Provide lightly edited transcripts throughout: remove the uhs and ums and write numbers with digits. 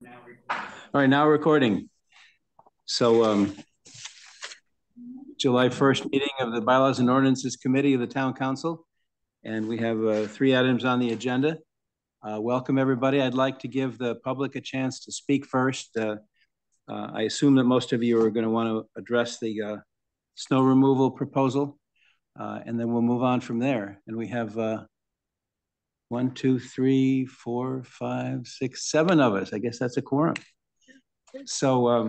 All right, now recording. So July 1st meeting of the Bylaws and Ordinances Committee of the Town Council. And we have 3 items on the agenda. Welcome, everybody. I'd like to give the public a chance to speak first. I assume that most of you are going to want to address the snow removal proposal, and then we'll move on from there. And we have 1, 2, 3, 4, 5, 6, 7 of us. I guess that's a quorum. So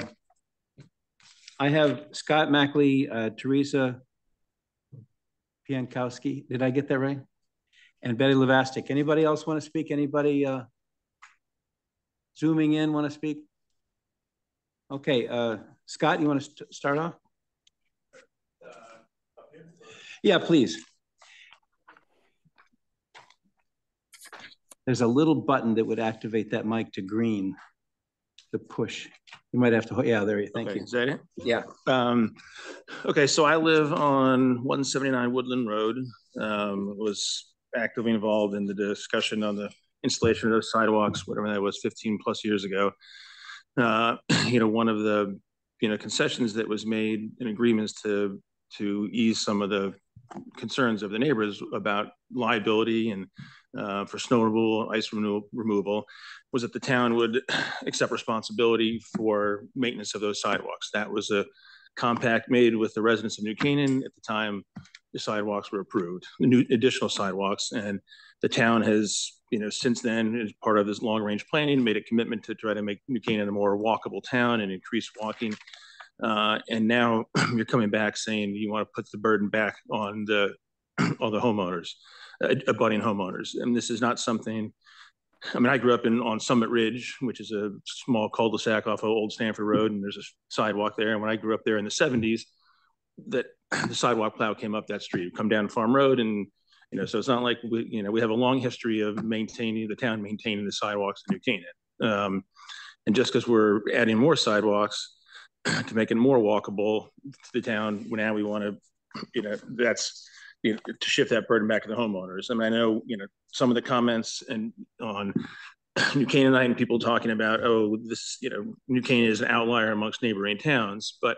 I have Scott Mackley, Teresa Piankowski. Did I get that right? And Betty Levastik. Anybody else want to speak? Anybody zooming in want to speak? Okay, Scott, you want to start off? Yeah, please. There's a little button that would activate that mic to green. The push. You might have to, yeah, there you, thank you. Is that it? Yeah. Okay, so I live on 179 Woodland Road. Was actively involved in the discussion on the installation of those sidewalks, whatever that was, 15 plus years ago. One of the, concessions that was made in agreements to ease some of the concerns of the neighbors about liability and for snow removal, ice removal, was that the town would accept responsibility for maintenance of those sidewalks. That was a compact made with the residents of New Canaan at the time the sidewalks were approved, the new additional sidewalks. And the town has, since then, as part of this long-range planning, made a commitment to try to make New Canaan a more walkable town and increase walking. And now you're coming back saying you want to put the burden back on all the homeowners, abutting homeowners. And this is not something, I grew up on Summit Ridge, which is a small cul-de-sac off of Old Stanford Road, and there's a sidewalk there. And when I grew up there in the 70s, that the sidewalk plow came up that street, come down Farm Road. And, so it's not like, we have a long history of the town maintaining the sidewalks in New Canaan. And just because we're adding more sidewalks to make it more walkable to the town, now we want to, that's, to shift that burden back to the homeowners. I know, some of the comments on New Canaanite and people talking about, this, New Canaan is an outlier amongst neighboring towns, but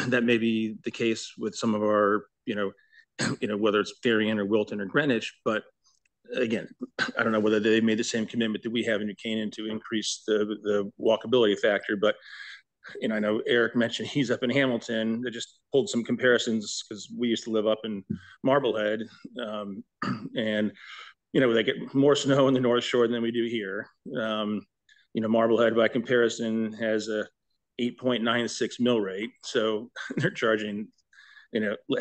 that may be the case with some of our, whether it's Darien or Wilton or Greenwich, but again, I don't know whether they made the same commitment that we have in New Canaan to increase the walkability factor, but I know Eric mentioned he's up in Hamilton. They just pulled some comparisons because we used to live up in Marblehead, and they get more snow in the North Shore than we do here. Marblehead, by comparison, has a 8.96 mill rate, so they're charging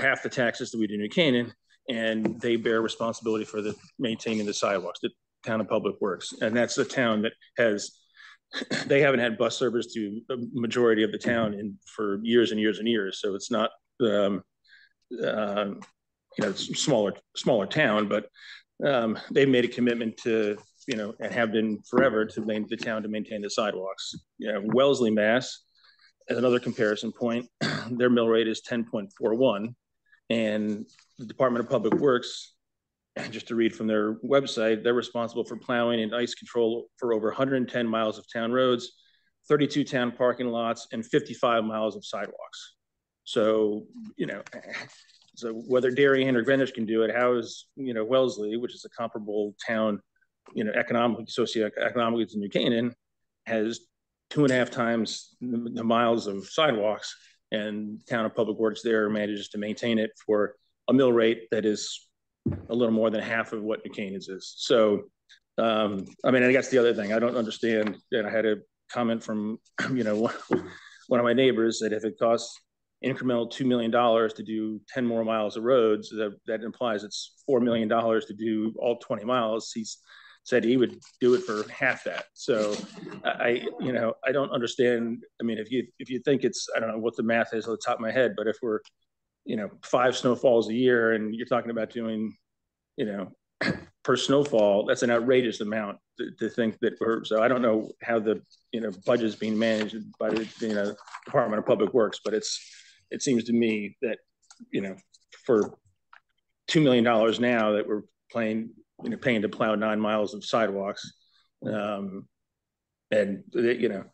half the taxes that we do in New Canaan, and they bear responsibility for maintaining the sidewalks. The town of Public Works, and that's a town that has. They haven't had bus service to the majority of the town for years and years and years. So it's not, it's smaller town, but they've made a commitment to, and have been forever to the town to maintain the sidewalks. Wellesley, Mass, as another comparison point, their mill rate is 10.41, and the Department of Public Works, just to read from their website, they're responsible for plowing and ice control for over 110 miles of town roads, 32 town parking lots, and 55 miles of sidewalks. So, so whether Darien or Greenwich can do it, how is, Wellesley, which is a comparable town, socioeconomically to New Canaan, has 2.5 times the miles of sidewalks, and the town of Public Works there manages to maintain it for a mill rate that is a little more than half of what New Canaan's is. So, I guess the other thing I don't understand, and I had a comment from, one of my neighbors that if it costs incremental $2 million to do 10 more miles of roads, that implies it's $4 million to do all 20 miles. He said he would do it for half that. So I don't understand. If you think it's, I don't know what the math is on the top of my head, but if we're 5 snowfalls a year and you're talking about doing, per snowfall, that's an outrageous amount to think that so I don't know how the, budget is being managed by the, Department of Public Works, but it seems to me that, for $2 million now that we're paying to plow 9 miles of sidewalks, And they, you know,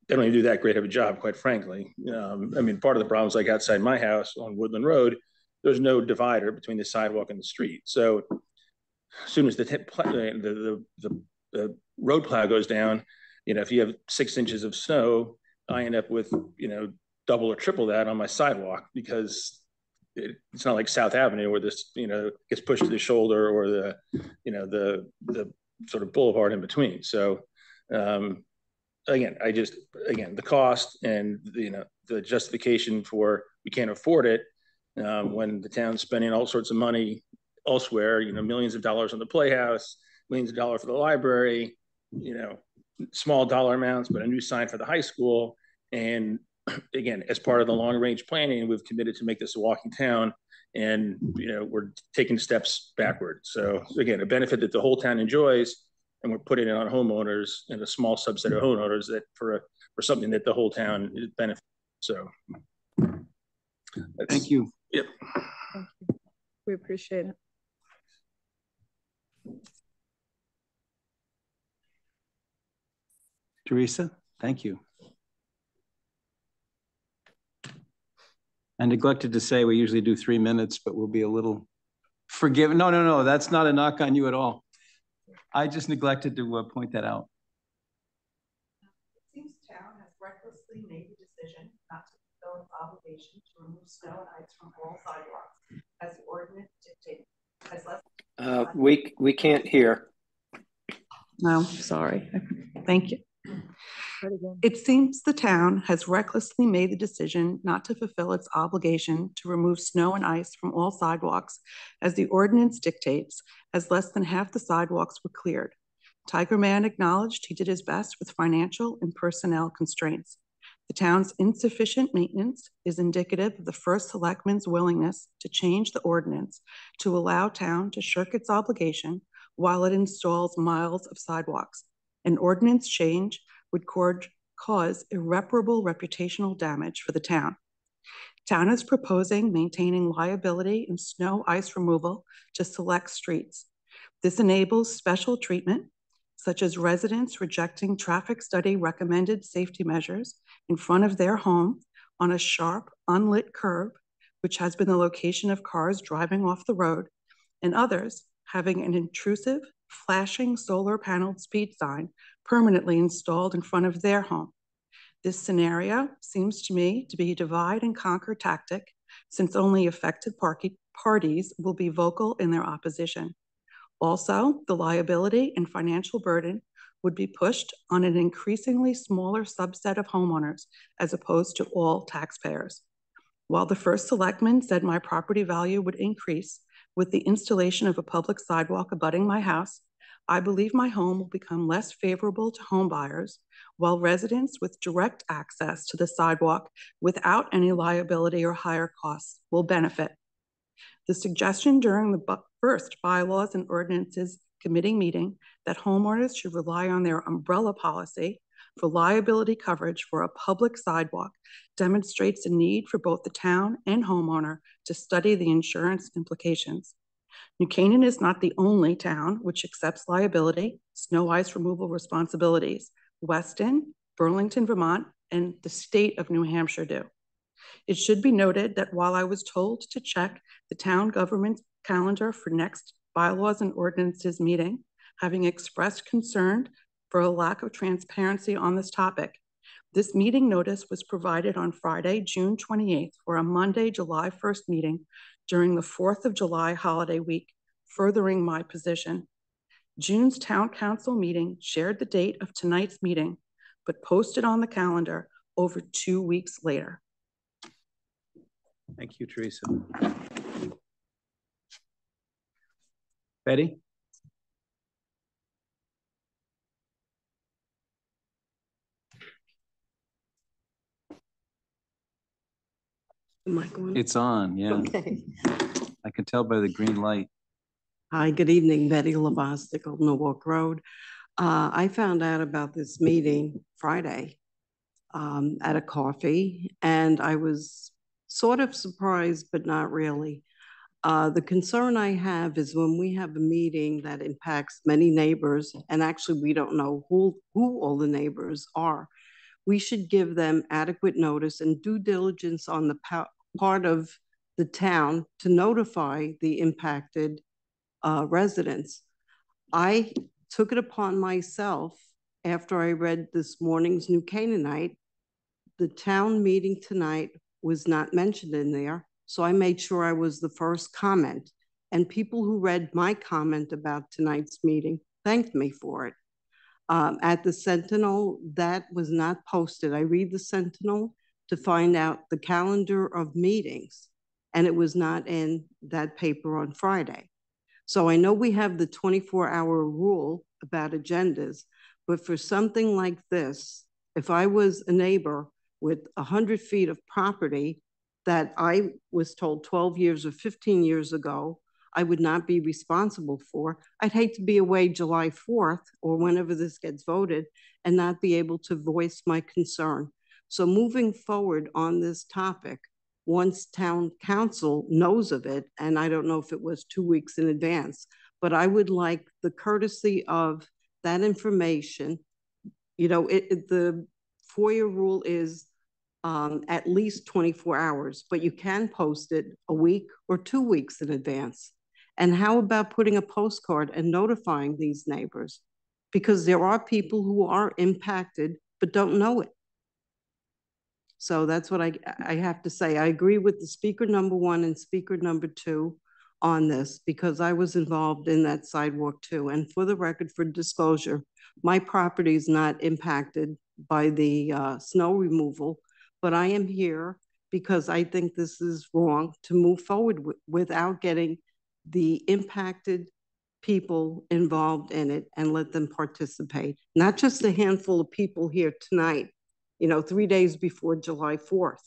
they don't even do that great of a job, quite frankly. I mean, part of the problem is like outside my house on Woodland Road, there's no divider between the sidewalk and the street. So as soon as the road plow goes down, you know, if you have 6 inches of snow, I end up with, you know, double or triple that on my sidewalk, because it's not like South Avenue where this, you know, gets pushed to the shoulder, or the, you know, the sort of boulevard in between. So again, the cost and, you know, the justification for we can't afford it, when the town's spending all sorts of money elsewhere, you know, millions of dollars on the playhouse, millions of dollars for the library, you know, small dollar amounts, but a new sign for the high school. And again, as part of the long range planning, we've committed to make this a walking town, and, you know, we're taking steps backward. So again, a benefit that the whole town enjoys, and we're putting it on homeowners and a small subset of homeowners that for something that the whole town benefits. So thank you. Yep. Thank you. We appreciate it. Teresa, thank you. I neglected to say we usually do 3 minutes, but we'll be a little forgiving. No, that's not a knock on you at all. I just neglected to point that out. It seems town has recklessly made the decision not to fulfill its obligation to remove snow and ice from all sidewalks, as the ordinance dictates. We can't hear. No, sorry. Thank you. It seems the town has recklessly made the decision not to fulfill its obligation to remove snow and ice from all sidewalks, as the ordinance dictates, as less than half the sidewalks were cleared. Tiger Man acknowledged he did his best with financial and personnel constraints. The town's insufficient maintenance is indicative of the first selectman's willingness to change the ordinance to allow town to shirk its obligation while it installs miles of sidewalks. An ordinance change would cause irreparable reputational damage for the town. Town is proposing maintaining liability in snow ice removal to select streets. This enables special treatment, such as residents rejecting traffic study recommended safety measures in front of their home on a sharp, unlit curb, which has been the location of cars driving off the road, and others having an intrusive, flashing solar paneled speed sign permanently installed in front of their home. This scenario seems to me to be a divide and conquer tactic, since only affected parties will be vocal in their opposition. Also, the liability and financial burden would be pushed on an increasingly smaller subset of homeowners as opposed to all taxpayers. While the first selectman said my property value would increase with the installation of a public sidewalk abutting my house, I believe my home will become less favorable to home buyers, while residents with direct access to the sidewalk without any liability or higher costs will benefit. The suggestion during the first Bylaws and Ordinances Committee meeting that homeowners should rely on their umbrella policy for liability coverage for a public sidewalk demonstrates a need for both the town and homeowner to study the insurance implications. New Canaan is not the only town which accepts liability, snow ice removal responsibilities. Weston, Burlington, Vermont, and the state of New Hampshire do. It should be noted that while I was told to check the town government calendar for next Bylaws and Ordinances meeting, having expressed concern for a lack of transparency on this topic, this meeting notice was provided on Friday, June 28th for a Monday, July 1st meeting during the 4th of July holiday week, furthering my position. June's town council meeting shared the date of tonight's meeting, but posted on the calendar over 2 weeks later. Thank you, Teresa. Betty? Am I going? It's on, yeah. Okay. I can tell by the green light. Hi, good evening. Betty Lavostick, Old Norwalk Road. I found out about this meeting Friday at a coffee, and I was sort of surprised, but not really. The concern I have is when we have a meeting that impacts many neighbors, and actually we don't know who all the neighbors are, we should give them adequate notice and due diligence on the part of the town to notify the impacted residents. I took it upon myself after I read this morning's New Canaanite. The town meeting tonight was not mentioned in there, so I made sure I was the first comment. And people who read my comment about tonight's meeting thanked me for it. At the Sentinel, that was not posted. I read the Sentinel to find out the calendar of meetings, and it was not in that paper on Friday. So I know we have the 24-hour rule about agendas, but for something like this, if I was a neighbor with 100 feet of property that I was told 12 years or 15 years ago I would not be responsible for, I'd hate to be away July 4th or whenever this gets voted and not be able to voice my concern. So moving forward on this topic, once town council knows of it, and I don't know if it was 2 weeks in advance, but I would like the courtesy of that information. You know, the FOIA rule is at least 24 hours, but you can post it a week or 2 weeks in advance. And how about putting a postcard and notifying these neighbors? Because there are people who are impacted but don't know it. So that's what I have to say. I agree with the speaker number 1 and speaker number 2 on this because I was involved in that sidewalk too. And for the record, for disclosure, my property is not impacted by the snow removal, but I am here because I think this is wrong to move forward without getting the impacted people involved in it and let them participate. Not just a handful of people here tonight, you know, 3 days before July 4th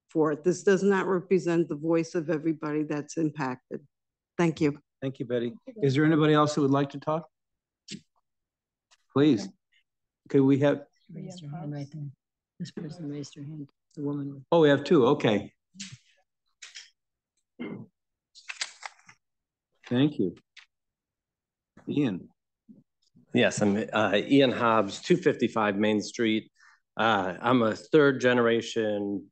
for it. This does not represent the voice of everybody that's impacted. Thank you. Thank you, Betty. Is there anybody else who would like to talk? Please. Okay, we have. Raised her hand right there. This person raised her hand. The woman. Oh, we have 2. Okay. Thank you. Ian. Yes, I'm Ian Hobbs, 255 Main Street. I'm a 3rd generation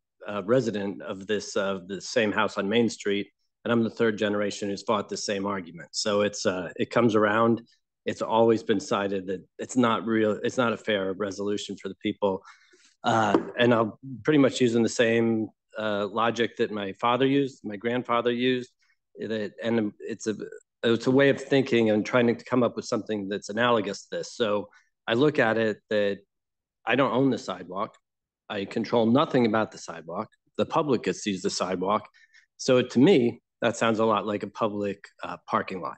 resident of the same house on Main Street, and I'm the 3rd generation who's fought the same argument. So it comes around. It's always been cited that it's not a fair resolution for the people. And I'm pretty much using the same logic that my father used, my grandfather used, and it's a way of thinking and trying to come up with something that's analogous to this. So I look at it that I don't own the sidewalk. I control nothing about the sidewalk. The public gets to use the sidewalk. So to me, that sounds a lot like a public parking lot.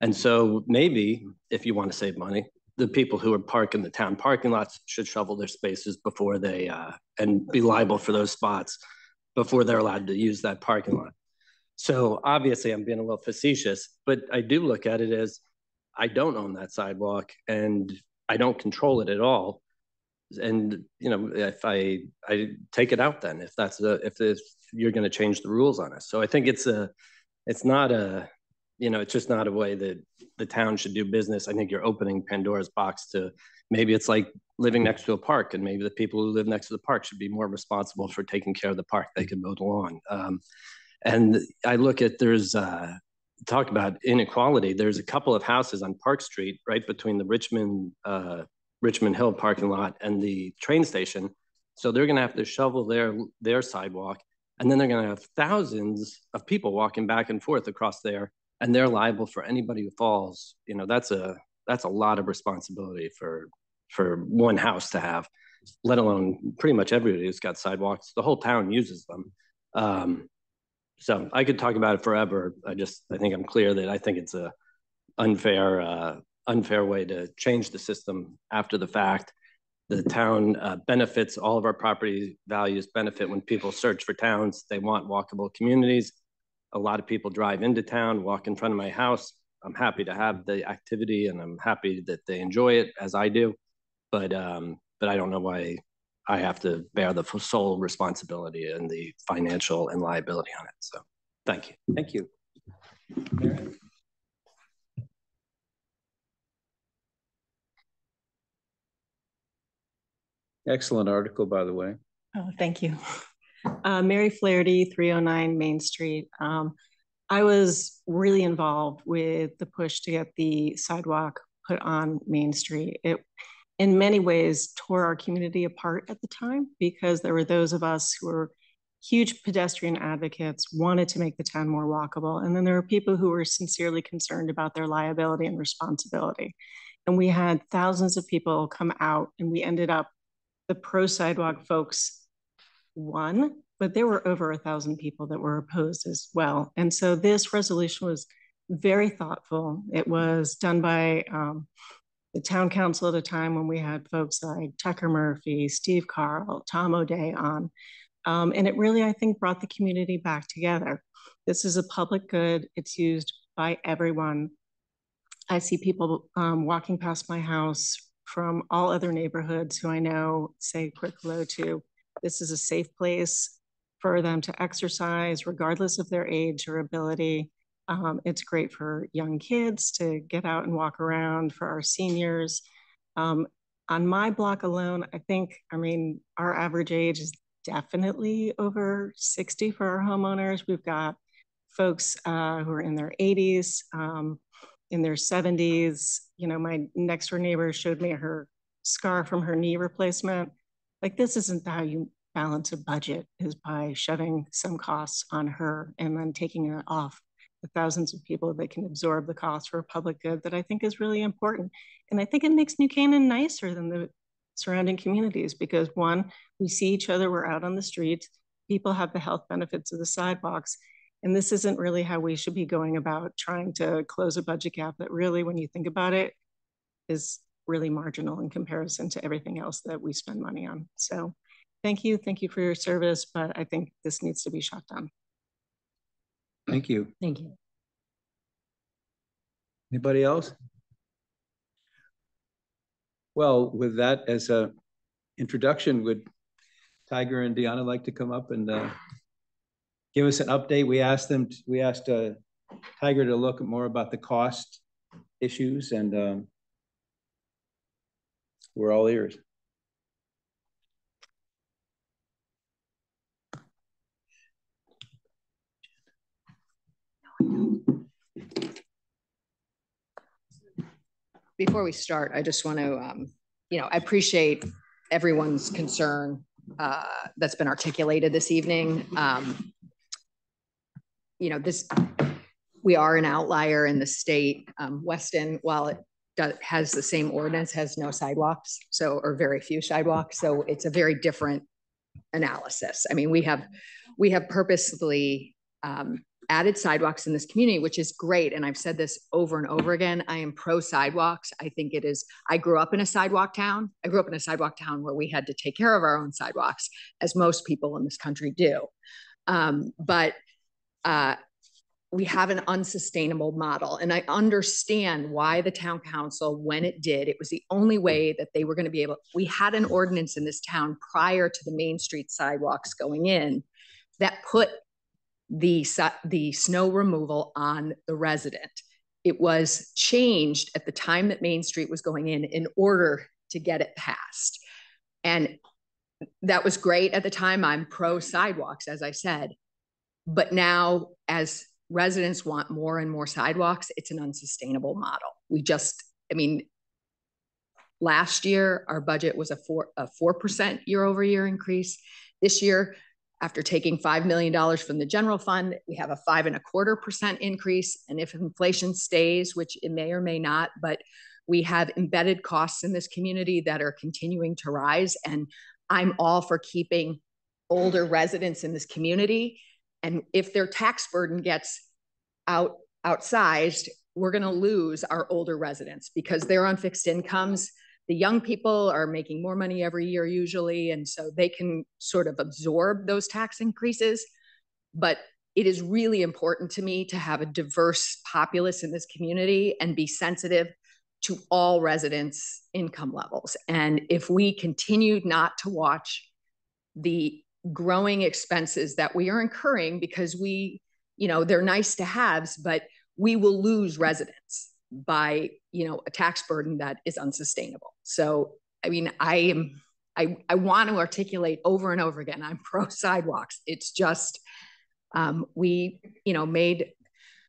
And so maybe if you want to save money, the people who are parking the town parking lots should shovel their spaces before they, and be liable for those spots before they're allowed to use that parking lot. So obviously I'm being a little facetious, but I do look at it as I don't own that sidewalk and I don't control it at all. And, you know, if I take it out, then if you're going to change the rules on us. So I think it's not a, you know, it's just not a way that the town should do business. I think you're opening Pandora's box to, maybe it's like living next to a park, and maybe the people who live next to the park should be more responsible for taking care of the park. They can mow the lawn. And I look at, talk about inequality. There's a couple of houses on Park Street, right between the Richmond Hill parking lot and the train station. So they're gonna have to shovel their sidewalk, and then they're gonna have thousands of people walking back and forth across there, and they're liable for anybody who falls. You know, that's a lot of responsibility for one house to have, let alone pretty much everybody who's got sidewalks. The whole town uses them. So I could talk about it forever. I think I'm clear that I think it's a unfair way to change the system after the fact. The town benefits, all of our property values benefit when people search for towns. They want walkable communities. A lot of people drive into town, walk in front of my house. I'm happy to have the activity and I'm happy that they enjoy it as I do. But I don't know why I have to bear the sole responsibility and the financial and liability on it. So thank you. Thank you. Excellent article, by the way. Oh, thank you. Mary Flaherty, 309 Main Street. I was really involved with the push to get the sidewalk put on Main Street. It, in many ways, tore our community apart at the time because there were those of us who were huge pedestrian advocates, wanted to make the town more walkable. And then there were people who were sincerely concerned about their liability and responsibility. And we had thousands of people come out, and we ended up, the pro sidewalk folks won, but there were over 1,000 people that were opposed as well. And so this resolution was very thoughtful. It was done by the town council at a time when we had folks like Tucker Murphy, Steve Carl, Tom O'Day on. And it really, I think, brought the community back together. This is a public good. It's used by everyone. I see people walking past my house from all other neighborhoods who I know say quick hello to. This is a safe place for them to exercise regardless of their age or ability. It's great for young kids to get out and walk around, for our seniors. On my block alone, I think, our average age is definitely over 60 for our homeowners. We've got folks who are in their 80s, in their 70s. My next door neighbor showed me her scar from her knee replacement. Like, this isn't how you balance a budget, is by shoving some costs on her and then taking it off the thousands of people that can absorb the cost for a public good that I think is really important. And I think it makes New Canaan nicer than the surrounding communities because, one, we see each other, we're out on the streets, people have the health benefits of the sidewalks. And this isn't really how we should be going about trying to close a budget gap that really, when you think about it, is really marginal in comparison to everything else that we spend money on. So thank you for your service, but I think this needs to be shut down. Thank you. Thank you. Anybody else? Well, with that as a introduction, would Tiger and Deanna like to come up and give us an update? We asked Tiger to look more about the cost issues, and we're all ears. Before we start, I just want to, I appreciate everyone's concern that's been articulated this evening. We are an outlier in the state. Weston, while it has the same ordinance, has no sidewalks, or very few sidewalks. So it's a very different analysis. We have purposely added sidewalks in this community, which is great. And I've said this over and over again. I am pro sidewalks. I think it is. I grew up in a sidewalk town. I grew up in a sidewalk town where we had to take care of our own sidewalks, as most people in this country do. But we have an unsustainable model. And I understand why the town council, when it did, it was the only way that they were going to be able. We had an ordinance in this town prior to the Main Street sidewalks going in that put the snow removal on the resident. It was changed at the time that Main Street was going in order to get it passed. And that was great at the time. I'm pro sidewalks, as I said. But now, as residents want more and more sidewalks, it's an unsustainable model. Last year, our budget was a 4% year-over-year increase. This year, after taking $5 million from the general fund, we have a 5.25% increase. And if inflation stays, which it may or may not, but we have embedded costs in this community that are continuing to rise. And I'm all for keeping older residents in this community. And if their tax burden gets outsized, we're going to lose our older residents because they're on fixed incomes. The young people are making more money every year usually, and so they can sort of absorb those tax increases. But it is really important to me to have a diverse populace in this community and be sensitive to all residents' income levels. And if we continue not to watch the growing expenses that we are incurring, because they're nice to haves, but we will lose residents by, a tax burden that is unsustainable. So, I mean, I want to articulate over and over again, I'm pro sidewalks. It's just, we,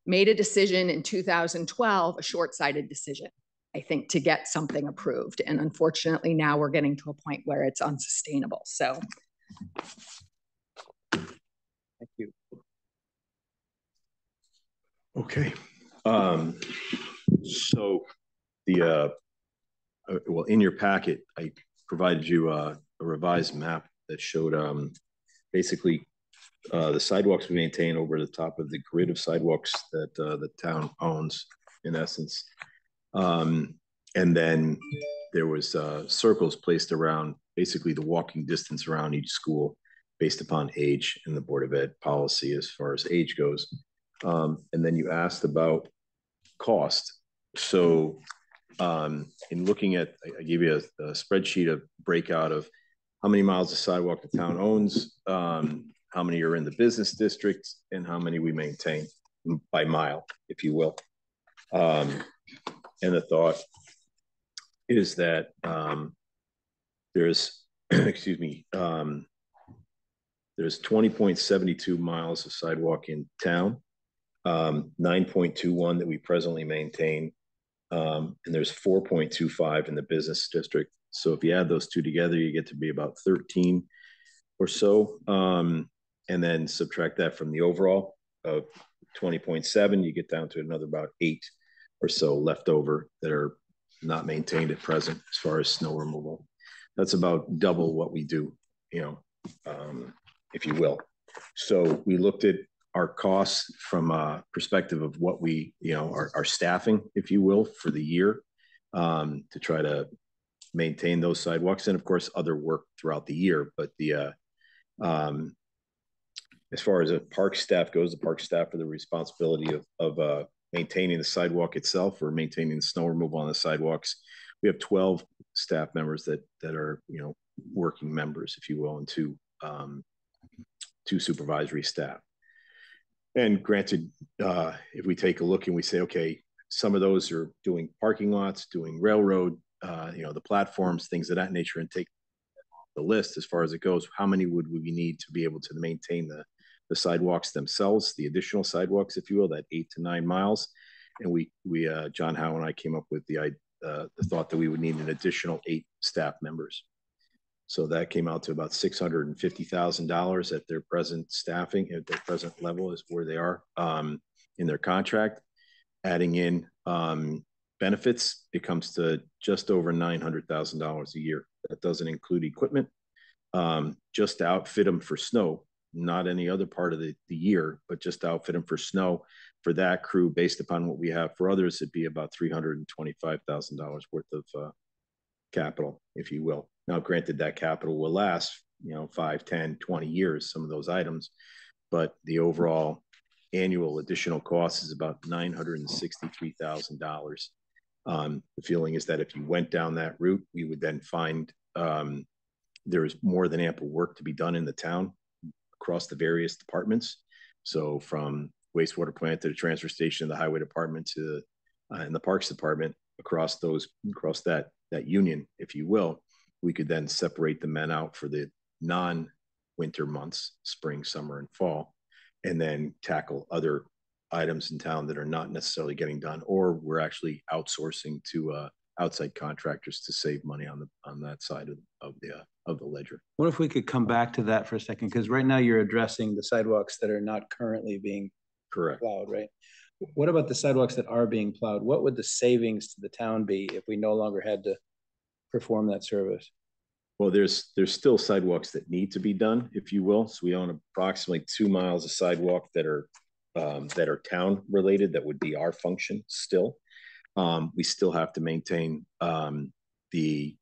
made a decision in 2012, a short-sighted decision, I think, to get something approved. And unfortunately, now we're getting to a point where it's unsustainable. So. Thank you. Okay. So the, well, in your packet, I provided you a revised map that showed basically the sidewalks we maintain over the top of the grid of sidewalks that the town owns, in essence. And then there was circles placed around basically the walking distance around each school based upon age and the Board of Ed policy as far as age goes. And then you asked about cost. So in looking at, I gave you a spreadsheet of breakout of how many miles of sidewalk the town owns, how many are in the business district, and how many we maintain by mile, if you will. And the thought is that there's, excuse me, there's 20.72 miles of sidewalk in town, 9.21 that we presently maintain, and there's 4.25 in the business district. So if you add those two together, you get to be about 13 or so. And then subtract that from the overall of 20.7, you get down to another about 8 or so left over that are not maintained at present as far as snow removal. That's about double what we do, if you will. So we looked at our costs from a perspective of what we, our staffing, if you will, for the year, to try to maintain those sidewalks, and of course other work throughout the year. But the as far as a park staff goes, the park staff are the responsibility of maintaining the sidewalk itself or maintaining the snow removal on the sidewalks. We have 12 staff members that are, working members, if you will, and two supervisory staff. And granted, if we take a look and we say, okay, some of those are doing parking lots, doing railroad, the platforms, things of that nature, and take the list as far as it goes, how many would we need to be able to maintain the sidewalks themselves, the additional sidewalks, if you will, that 8 to 9 miles. And we John Howe and I came up with the thought that we would need an additional 8 staff members. So that came out to about $650,000 at their present staffing, at their present level is where they are in their contract. Adding in benefits, it comes to just over $900,000 a year. That doesn't include equipment, just to outfit them for snow, not any other part of the year, but just to outfit them for snow. For that crew, based upon what we have for others, it'd be about $325,000 worth of capital, if you will. Now, granted, that capital will last, 5, 10, 20 years, some of those items, but the overall annual additional cost is about $963,000. The feeling is that if you went down that route, we would then find there is more than ample work to be done in the town across the various departments. So from wastewater plant to the transfer station, the highway department to and the parks department, across that union, if you will, we could then separate the men out for the non-winter months, spring, summer, and fall, and then tackle other items in town that are not necessarily getting done, or we're actually outsourcing to outside contractors to save money on that side of the ledger. What if we could come back to that for a second? Because right now you're addressing the sidewalks that are not currently being plowed, right? What about the sidewalks that are being plowed? What would the savings to the town be if we no longer had to perform that service? Well, there's still sidewalks that need to be done, if you will. So we own approximately 2 miles of sidewalk that are town related. That would be our function still. We still have to maintain the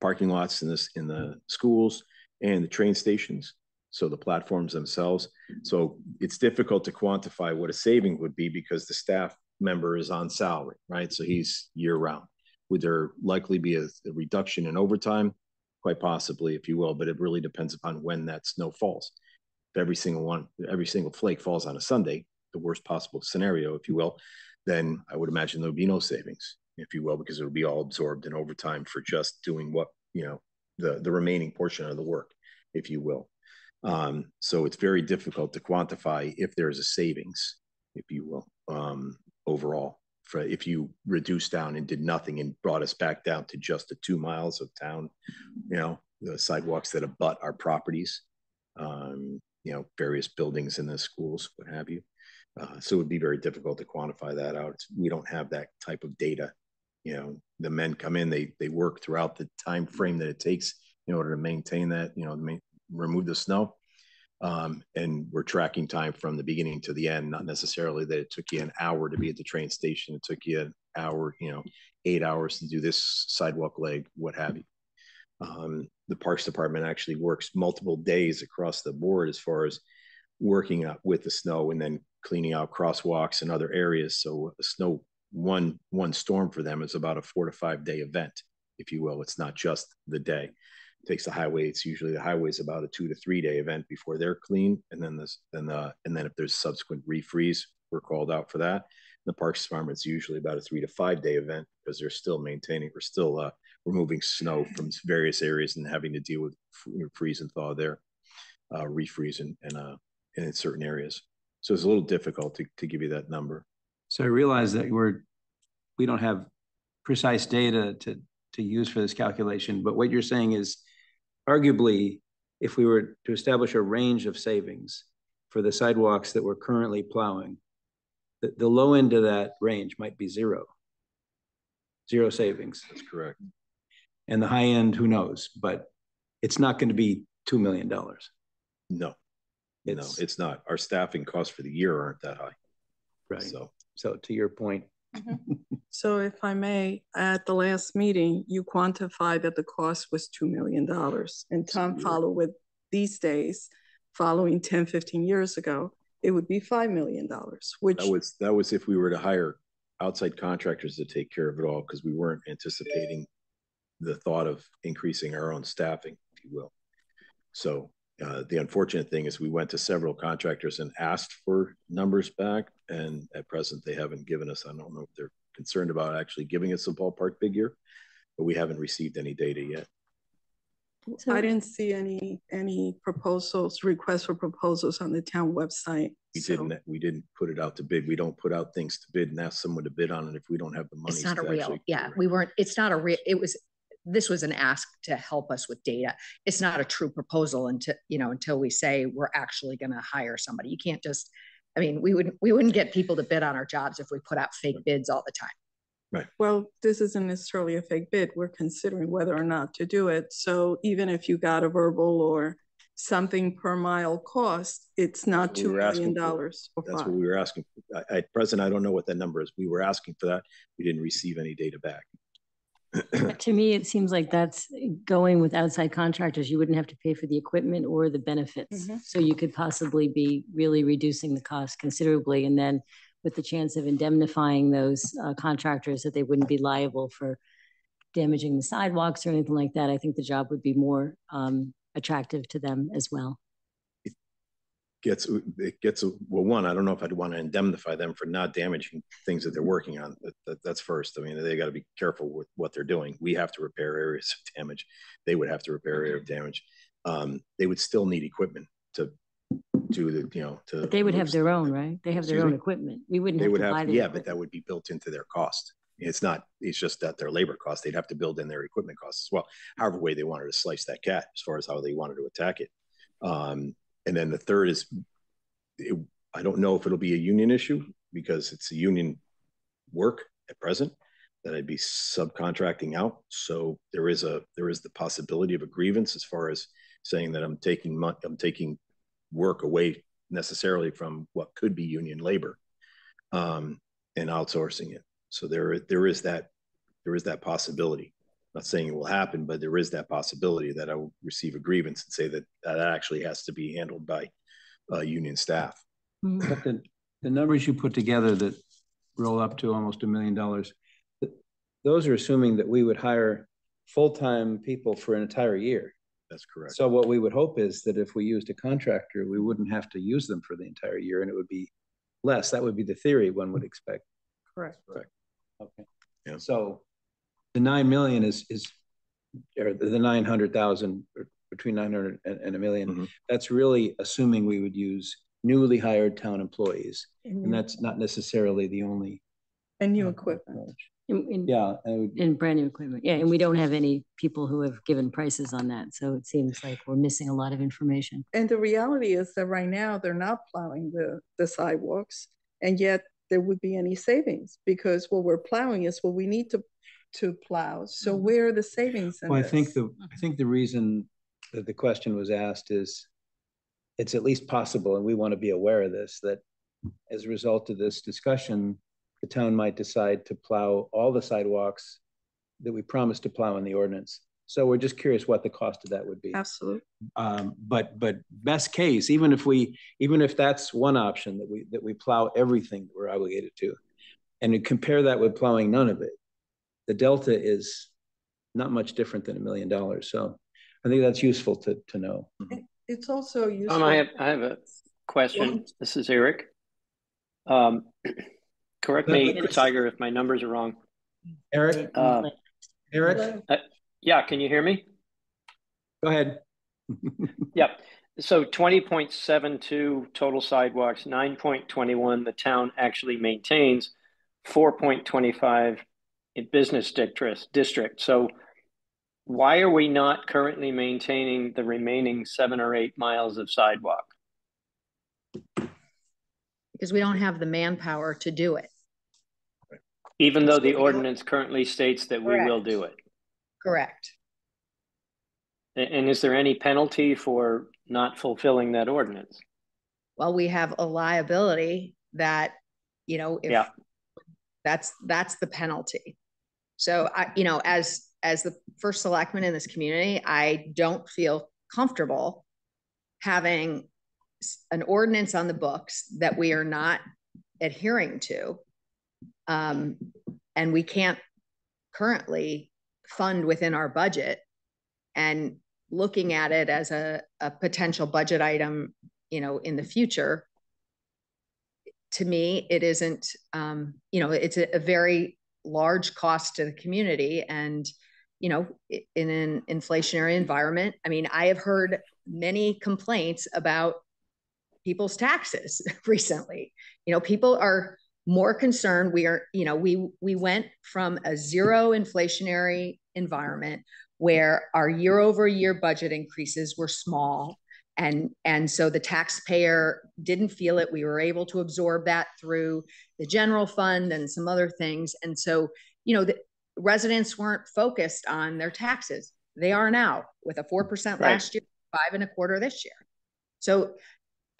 parking lots in the schools and the train stations, so the platforms themselves. So it's difficult to quantify what a saving would be because the staff member is on salary, right? So he's year round. Would there likely be a reduction in overtime? Quite possibly, if you will, but it really depends upon when that snow falls. If every single flake falls on a Sunday, the worst possible scenario, if you will, then I would imagine there'll be no savings, if you will, because it'll be all absorbed in overtime for just doing what, you know, the remaining portion of the work, if you will. So it's very difficult to quantify if there's a savings, if you will, overall. For if you reduced down and did nothing and brought us back down to just the 2 miles of town, you know, the sidewalks that abut our properties, you know, various buildings in the schools, what have you. So it would be very difficult to quantify that out. We don't have that type of data. You know, the men come in, they work throughout the time frame that it takes in order to maintain that, you know, remove the snow. And we're tracking time from the beginning to the end, not necessarily that it took you an hour to be at the train station. It took you an hour, you know, 8 hours to do this sidewalk leg, what have you. The Parks Department actually works multiple days across the board as far as working out with the snow and then cleaning out crosswalks and other areas. So a snow, one storm for them is about a 4 to 5 day event, if you will. It's not just the day. It takes the highway. It's usually the highway's about a 2 to 3 day event before they're clean. And then if there's subsequent refreeze, we're called out for that. The Parks Department, it's usually about a 3 to 5 day event because they're still maintaining, we're still removing snow from various areas and having to deal with freeze and thaw there, refreeze and in certain areas. So it's a little difficult to give you that number. So I realize that we don't have precise data to use for this calculation, but what you're saying is arguably, if we were to establish a range of savings for the sidewalks that we're currently plowing, the low end of that range might be zero savings. That's correct. And the high end, who knows, but it's not going to be $2 million. No, it's not. Our staffing costs for the year aren't that high. Right. So to your point. So if I may, at the last meeting, you quantified that the cost was $2 million. And Tom followed with these days, following 10, 15 years ago, it would be $5 million, which that was if we were to hire outside contractors to take care of it all, because we weren't anticipating the thought of increasing our own staffing, if you will. So the unfortunate thing is we went to several contractors and asked for numbers back, and at present they haven't given us. I don't know if they're concerned about actually giving us a ballpark figure, but we haven't received any data yet. So I didn't see any proposals, requests for proposals on the town website. We didn't put it out to bid. We don't put out things to bid and ask someone to bid on it if we don't have the money. It's not a real, we weren't, it's not a real, this was an ask to help us with data. It's not a true proposal until we say we're actually going to hire somebody. You can't just, I mean, we wouldn't get people to bid on our jobs if we put out fake bids all the time. Right. Well, this isn't necessarily a fake bid. We're considering whether or not to do it. So even if you got a verbal or something per mile cost, it's not $2 million. That's what we were asking for. At present, I don't know what that number is. We were asking for that. We didn't receive any data back. To me, it seems like that's going with outside contractors. You wouldn't have to pay for the equipment or the benefits. So you could possibly be really reducing the cost considerably. And then with the chance of indemnifying those contractors that they wouldn't be liable for damaging the sidewalks or anything like that, I think the job would be more attractive to them as well. Well, one, I don't know if I'd want to indemnify them for not damaging things that they're working on. That's first. I mean, they got to be careful with what they're doing. We have to repair areas of damage. They would have to repair area of damage. They would still need equipment to do the, But they would have their own, right? They have their own equipment. We wouldn't have to buy the equipment. But that would be built into their cost. It's just that their labor cost. They'd have to build in their equipment costs as well. However way they wanted to slice that cat as far as how they wanted to attack it. And then the third is, I don't know if it'll be a union issue because it's a union work at present that I'd be subcontracting out. So there is the possibility of a grievance as far as saying that I'm taking work away necessarily from what could be union labor, and outsourcing it. So there is that possibility. Not saying it will happen, but there is that possibility that I will receive a grievance and say that actually has to be handled by union staff. But the numbers you put together that roll up to almost $1 million, those are assuming that we would hire full-time people for an entire year. That's correct. So what we would hope is that if we used a contractor, we wouldn't have to use them for the entire year and it would be less. That would be the theory one would expect. Correct. Okay. Yeah. So the 9 million is or the 900,000, between 900 and a million. Mm-hmm. That's really assuming we would use newly hired town employees, and that's not necessarily the only. And new equipment. In brand new equipment. Yeah, and we don't have any people who have given prices on that. So it seems like we're missing a lot of information. And the reality is that right now they're not plowing the sidewalks, and yet there would be any savings because what we're plowing is what we need to plow. So where are the savings in Well, this? I think the reason that the question was asked is it's at least possible, and we want to be aware of this, that as a result of this discussion, the town might decide to plow all the sidewalks that we promised to plow in the ordinance. So we're just curious what the cost of that would be. Absolutely. But best case, even if that's one option, that we plow everything that we're obligated to, and to compare that with plowing none of it, the delta is not much different than $1 million. So I think that's useful to know. It's also useful. I have a question. This is Eric. Correct me, Tiger, if my numbers are wrong. Eric? Eric? Yeah, can you hear me? Go ahead. Yeah. So 20.72 total sidewalks, 9.21 the town actually maintains, 4.25 in business district. So why are we not currently maintaining the remaining 7 or 8 miles of sidewalk? Because we don't have the manpower to do it. Even though the ordinance currently states that we will do it. Correct. And is there any penalty for not fulfilling that ordinance? Well, we have a liability that, if that's the penalty. So as the first selectman in this community, I don't feel comfortable having an ordinance on the books that we are not adhering to. And we can't currently fund within our budget, and looking at it as a potential budget item, in the future, to me, it isn't, it's a very large cost to the community. And, in an inflationary environment, I mean, I have heard many complaints about people's taxes recently. People are more concerned. We went from a zero inflationary environment where our year-over-year budget increases were small. And so the taxpayer didn't feel it. We were able to absorb that through the general fund and some other things. And so, the residents weren't focused on their taxes. They are now, with a 4% last year, 5.25% this year. So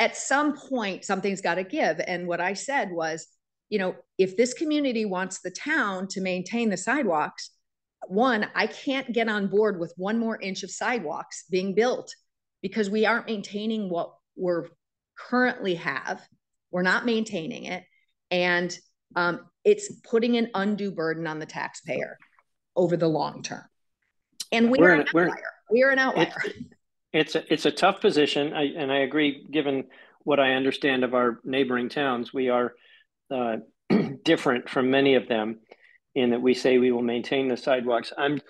at some point, something's got to give. And what I said was, if this community wants the town to maintain the sidewalks, one, I can't get on board with 1 more inch of sidewalks being built because we aren't maintaining what we're currently have. We're not maintaining it. And it's putting an undue burden on the taxpayer over the long term. And we're an outlier. We're an outlier. It's a tough position. And I agree, given what I understand of our neighboring towns, we are different from many of them in that we say we will maintain the sidewalks. I'm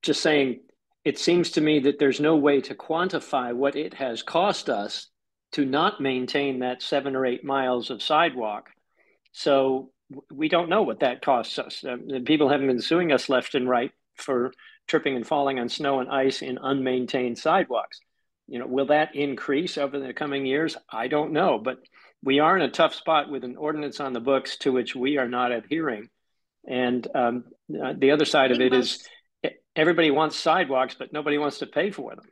just saying, it seems to me that there's no way to quantify what it has cost us to not maintain that 7 or 8 miles of sidewalk. So we don't know what that costs us. People haven't been suing us left and right for tripping and falling on snow and ice in unmaintained sidewalks. Will that increase over the coming years? I don't know, but we are in a tough spot with an ordinance on the books to which we are not adhering. And the other side of it is everybody wants sidewalks, but nobody wants to pay for them.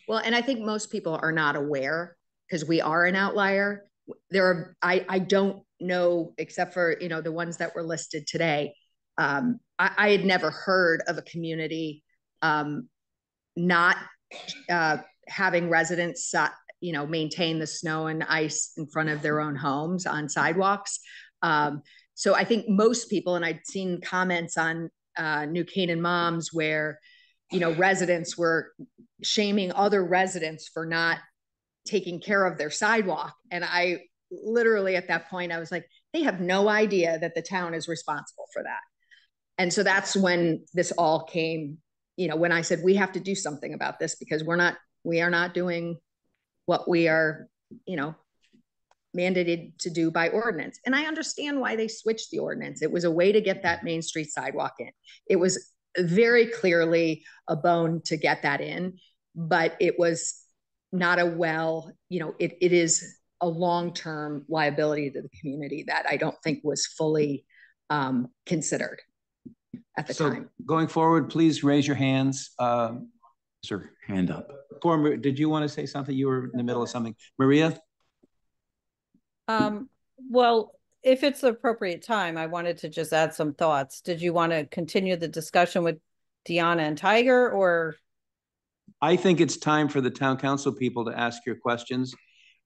Well, and I think most people are not aware because we are an outlier. I don't know, except for, the ones that were listed today. I had never heard of a community not having residents, maintain the snow and ice in front of their own homes on sidewalks. So I think most people, and I'd seen comments on New Canaan Moms where, residents were shaming other residents for not taking care of their sidewalk. And I literally at that point, I was like, they have no idea that the town is responsible for that. And so that's when this all came, you know, when I said, we have to do something about this because we are not doing what we are, you know, mandated to do by ordinance. And I understand why they switched the ordinance. It was a way to get that Main Street sidewalk in. It was very clearly a bone to get that in, but it was not a well, you know, it is a long-term liability to the community that I don't think was fully considered at the time. Going forward, please raise your hands. Sir, hand up. Did you want to say something? You were in the middle of something. Maria? Well, if it's the appropriate time, I wanted to just add some thoughts. Did you want to continue the discussion with Deanna and Tiger, or? I think it's time for the town council people to ask your questions.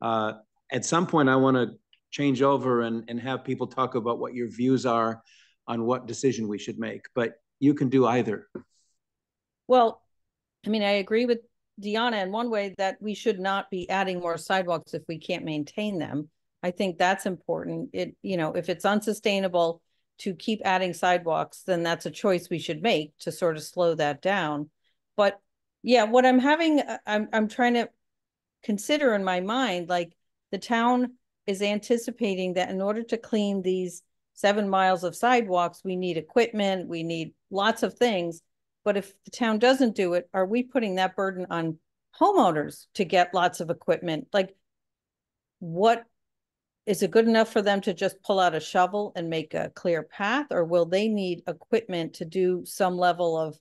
At some point, I want to change over and have people talk about what your views are on what decision we should make, but you can do either. Well, I mean, I agree with Deanna in one way that we should not be adding more sidewalks if we can't maintain them. I think that's important. You know, if it's unsustainable to keep adding sidewalks, then that's a choice we should make to sort of slow that down. But yeah, what I'm trying to consider in my mind, like the town is anticipating that in order to clean these 7 miles of sidewalks, we need equipment, we need lots of things. But if the town doesn't do it, are we putting that burden on homeowners to get lots of equipment? Like, what is it good enough for them to just pull out a shovel and make a clear path, or will they need equipment to do some level of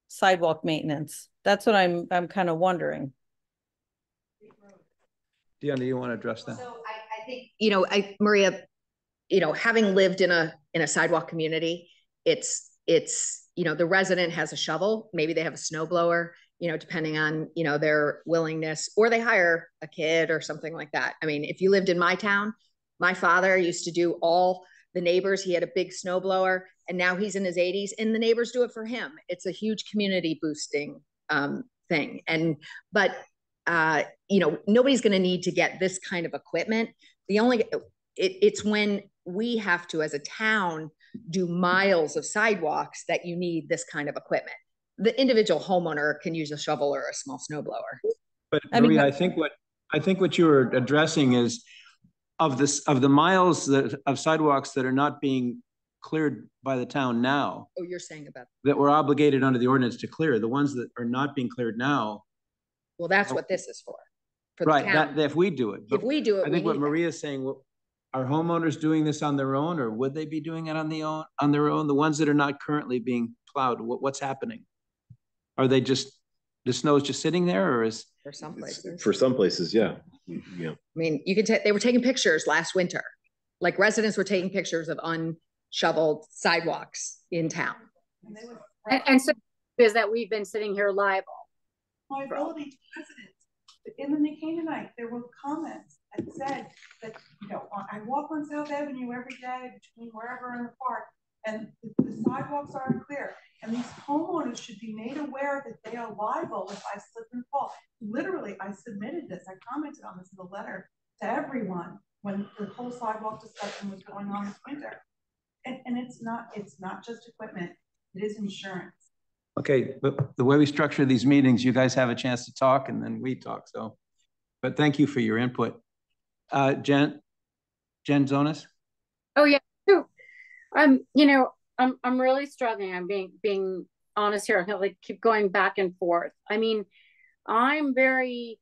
sidewalk maintenance? That's what I'm kind of wondering. Deanna, do you want to address that? So I think, you know, Maria, you know, having lived in a sidewalk community, it's, you know, the resident has a shovel, maybe they have a snow blower, you know, depending on, you know, their willingness, or they hire a kid or something like that. I mean, if you lived in my town, my father used to do all the neighbors. He had a big snow blower, and now he's in his 80s and the neighbors do it for him. It's a huge community boosting thing. But you know, nobody's going to need to get this kind of equipment. It's when we have to, as a town, do miles of sidewalks that you need this kind of equipment. The individual homeowner can use a shovel or a small snow blower. But Maria, I think what you were addressing is of the miles of sidewalks that are not being cleared by the town now. Oh, you're saying about that we're obligated under the ordinance to clear. The ones that are not being cleared now. Well, that's what this is for right. That if we do it. If we do it, I think what Maria's saying. Are homeowners doing this on their own, or would they be doing it on their own? The ones that are not currently being plowed, what's happening? Are they just, the snow is just sitting there, or is? For some places. For some places, yeah. Yeah. I mean, you can they were taking pictures last winter. Like residents were taking pictures of unshoveled sidewalks in town. And so is that we've been sitting here liable. Liability to residents. And when they came tonight, there were comments that said that, you know, I walk on South Avenue every day between wherever in the park, and the sidewalks aren't clear. And these homeowners should be made aware that they are liable if I slip and fall. Literally, I submitted this. I commented on this in the letter to everyone when the whole sidewalk discussion was going on this winter. And it's not just equipment. It is insurance. Okay, but the way we structure these meetings, you guys have a chance to talk and then we talk. So, but thank you for your input. Jen Zonas? Oh yeah, you know, I'm really struggling. I'm being honest here. I like keep going back and forth. I mean, I'm very,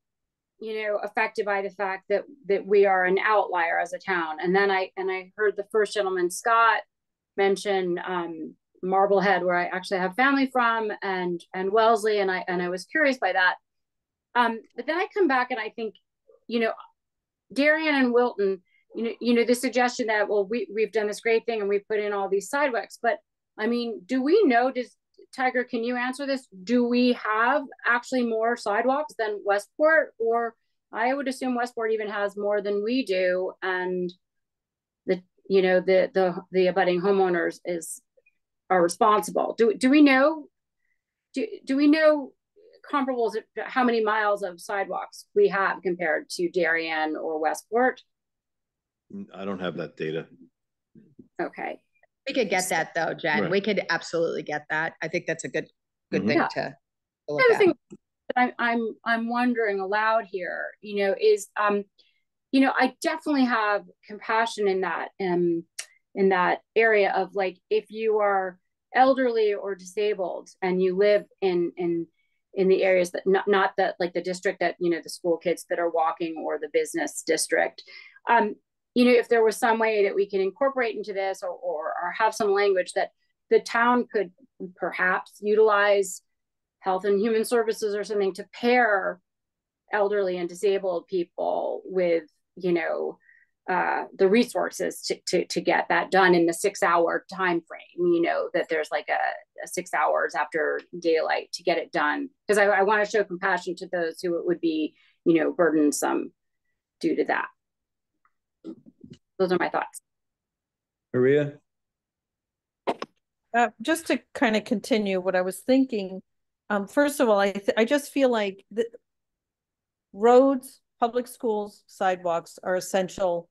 you know, affected by the fact that we are an outlier as a town. And then I heard the first gentleman, Scott, mention Marblehead, where I actually have family from, and Wellesley, and I was curious by that. But then I come back and I think, you know, Darien and Wilton, you know, the suggestion that, well, we've done this great thing and we put in all these sidewalks, but I mean, do we know, Tiger, can you answer this? Do we have actually more sidewalks than Westport? Or I would assume Westport even has more than we do, and the abutting homeowners are responsible. Do we know? Do we know comparables of how many miles of sidewalks we have compared to Darien or Westport? I don't have that data. Okay. We could get that though, Jen. Right. We could absolutely get that. I think that's a good thing Yeah. to look The other at. thing that I'm wondering aloud here, is I definitely have compassion in that area of, like, if you are elderly or disabled and you live in the areas that not that, like, the district that, the school kids that are walking, or the business district, if there was some way that we can incorporate into this, or have some language that the town could perhaps utilize Health and Human Services or something to pair elderly and disabled people with, the resources to get that done in the 6-hour time frame, that there's like a 6 hours after daylight to get it done. Because I want to show compassion to those who it would be, burdensome due to that. Those are my thoughts. Maria? Just to kind of continue what I was thinking, first of all, I just feel like the roads, public schools, sidewalks are essential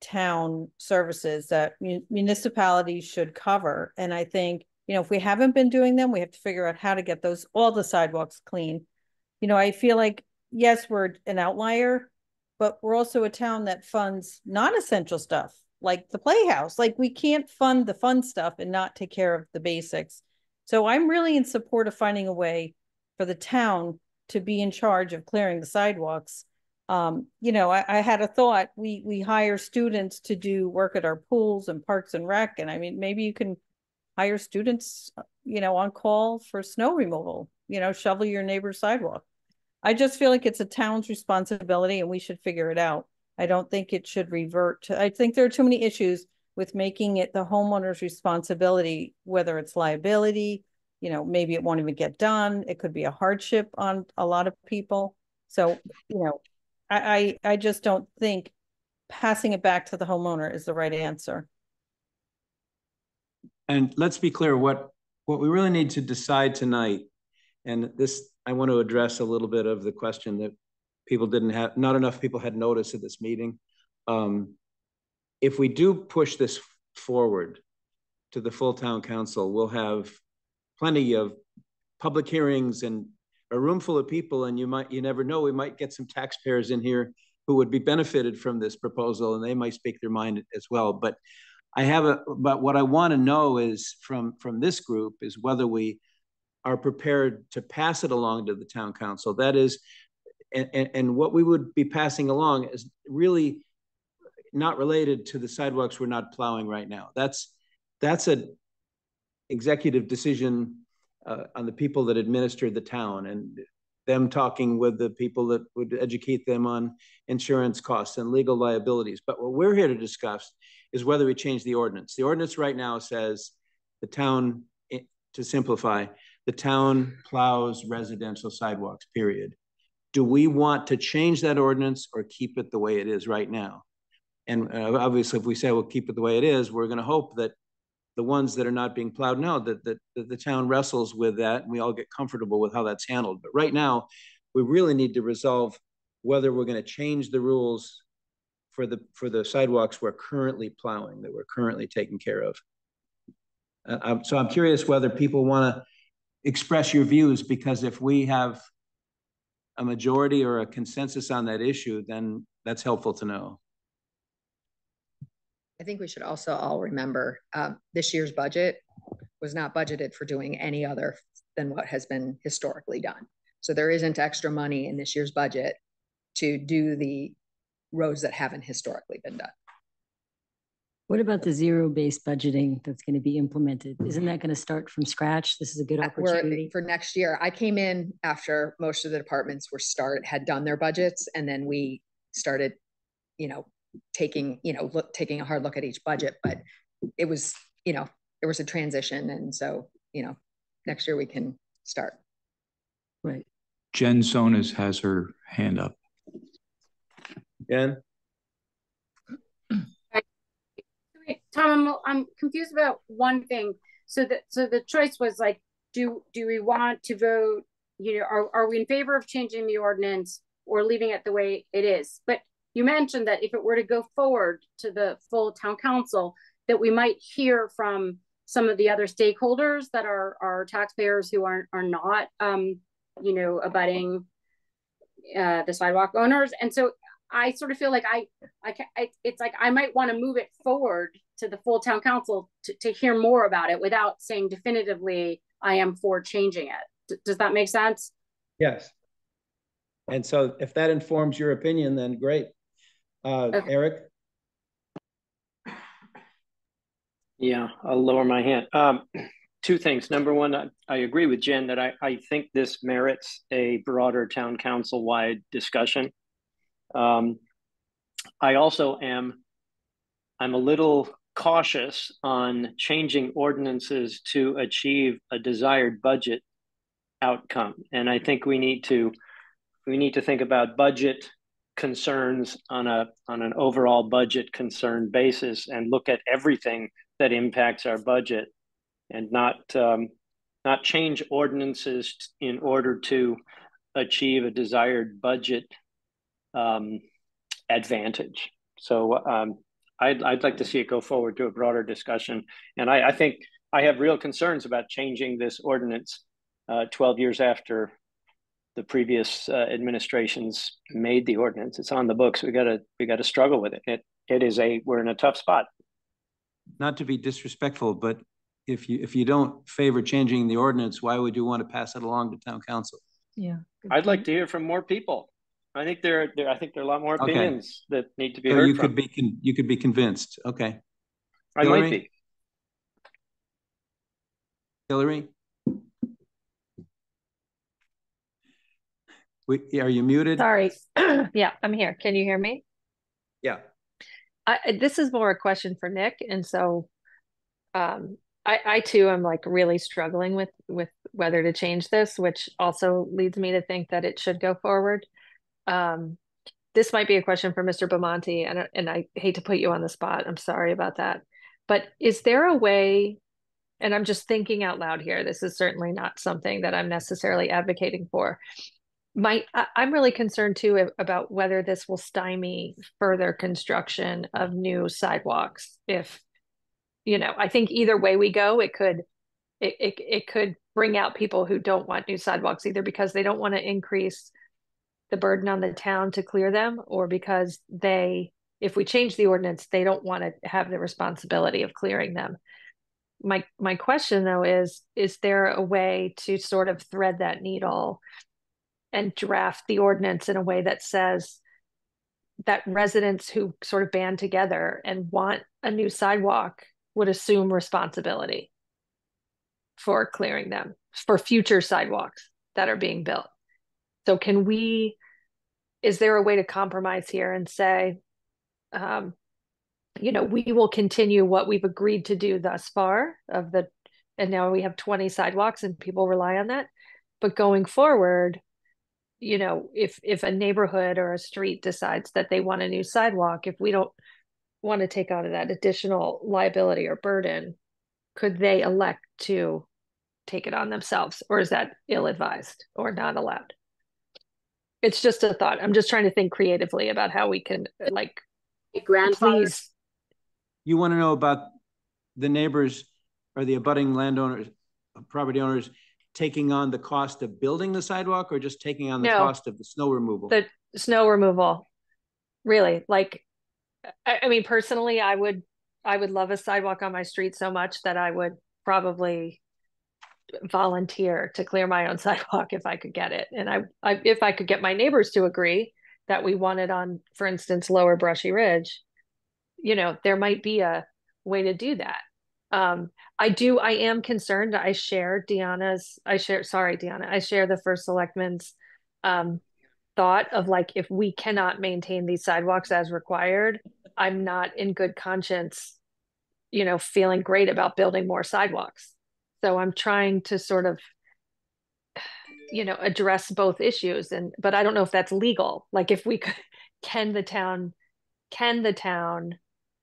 town services that municipalities should cover. And I think, if we haven't been doing them, we have to figure out how to get all the sidewalks clean. I feel like, yes, we're an outlier, but we're also a town that funds non-essential stuff, like the Playhouse. Like, we can't fund the fun stuff and not take care of the basics. So I'm really in support of finding a way for the town to be in charge of clearing the sidewalks. I had a thought, we hire students to do work at our pools and parks and rec. And I mean, maybe you can hire students, on call for snow removal, shovel your neighbor's sidewalk. I just feel like it's a town's responsibility and we should figure it out. I don't think it should revert to, I think there are too many issues with making it the homeowner's responsibility, whether it's liability, maybe it won't even get done. It could be a hardship on a lot of people. So, I just don't think passing it back to the homeowner is the right answer. And let's be clear, what we really need to decide tonight, and this, I want to address a little bit of the question that not enough people had noticed at this meeting. If we do push this forward to the full town council, we'll have plenty of public hearings and a room full of people, and you never know, we might get some taxpayers in here who would be benefited from this proposal, and they might speak their mind as well. But but what I want to know is from this group is whether we are prepared to pass it along to the town council. That is, and what we would be passing along is really not related to the sidewalks we're not plowing right now. That's an executive decision on the people that administer the town, and them talking with the people that would educate them on insurance costs and legal liabilities. But what we're here to discuss is whether we change the ordinance. The ordinance right now says the town, to simplify, the town plows residential sidewalks, period. Do we want to change that ordinance or keep it the way it is right now? And obviously, if we say we'll keep it the way it is, we're going to hope that the ones that are not being plowed now, that the town wrestles with that and we all get comfortable with how that's handled. But right now, we really need to resolve whether we're going to change the rules for the sidewalks we're currently plowing, that we're currently taking care of. So I'm curious whether people want to express your views, because if we have a majority or a consensus on that issue, then that's helpful to know. I think we should also all remember this year's budget was not budgeted for doing any other than what has been historically done. So there isn't extra money in this year's budget to do the roads that haven't historically been done. What about the zero-based budgeting that's going to be implemented? Isn't that going to start from scratch? This is a good opportunity. For next year, I came in after most of the departments had done their budgets, and then we started, taking a hard look at each budget. But it was, there was a transition, and so next year we can start. Right. Jen Sonas has her hand up. Jen? Tom, I'm confused about one thing. So the choice was like, do we want to vote? Are we in favor of changing the ordinance or leaving it the way it is? But you mentioned that if it were to go forward to the full town council, that we might hear from some of the other stakeholders that are taxpayers who are not, you know, abutting the sidewalk owners. And so I sort of feel like it's like I might want to move it forward to the full town council to hear more about it without saying definitively I am for changing it. Does that make sense? Yes. And so if that informs your opinion, then great. Okay. Eric? Yeah, I'll lower my hand. Two things. Number one, I agree with Jen that I think this merits a broader town council-wide discussion. I also I'm a little cautious on changing ordinances to achieve a desired budget outcome. And I think we need to think about budget concerns on an overall budget concern basis and look at everything that impacts our budget, and not change ordinances in order to achieve a desired budget advantage. So I'd like to see it go forward to a broader discussion. And I think I have real concerns about changing this ordinance 12 years after the previous administrations made the ordinance. It's on the books. We gotta struggle with it. We're in a tough spot. Not to be disrespectful, but if you don't favor changing the ordinance, why would you want to pass it along to town council? Yeah, I'd like to hear from more people. I think there are a lot more opinions that need to be heard. You could be convinced. Okay. I might be. Hillary? Are you muted? Sorry. Yeah, I'm here. Can you hear me? Yeah. This is more a question for Nick. And so I too am like really struggling with whether to change this, which also leads me to think that it should go forward. This might be a question for Mr. Bamonte, and I hate to put you on the spot. I'm sorry about that. But is there a way, and I'm just thinking out loud here, this is certainly not something that I'm necessarily advocating for. I'm really concerned too about whether this will stymie further construction of new sidewalks. If, you know, I think either way we go, it could bring out people who don't want new sidewalks, either because they don't want to increase the burden on the town to clear them, or because if we change the ordinance, they don't want to have the responsibility of clearing them. My question though is there a way to sort of thread that needle and draft the ordinance in a way that says that residents who sort of band together and want a new sidewalk would assume responsibility for clearing them for future sidewalks that are being built? So is there a way to compromise here and say, you know, we will continue what we've agreed to do thus far and now we have 20 sidewalks and people rely on that. But going forward, you know, if a neighborhood or a street decides that they want a new sidewalk, if we don't want to take on that additional liability or burden, could they elect to take it on themselves, or is that ill-advised or not allowed? It's just a thought. I'm just trying to think creatively about how we can, like, please. You want to know about the neighbors or the abutting landowners, property owners, taking on the cost of building the sidewalk, or just taking on the cost of the snow removal? The snow removal, really. Like, I mean, personally, I would love a sidewalk on my street so much that I would probably volunteer to clear my own sidewalk if I could get it. And if I could get my neighbors to agree that we want it on, for instance, Lower Brushy Ridge, you know, there might be a way to do that. I am concerned. I share the first selectman's thought of, like, if we cannot maintain these sidewalks as required, I'm not in good conscience, you know, feeling great about building more sidewalks. So I'm trying to sort of, you know, address both issues. But I don't know if that's legal. Like, if we could, can the town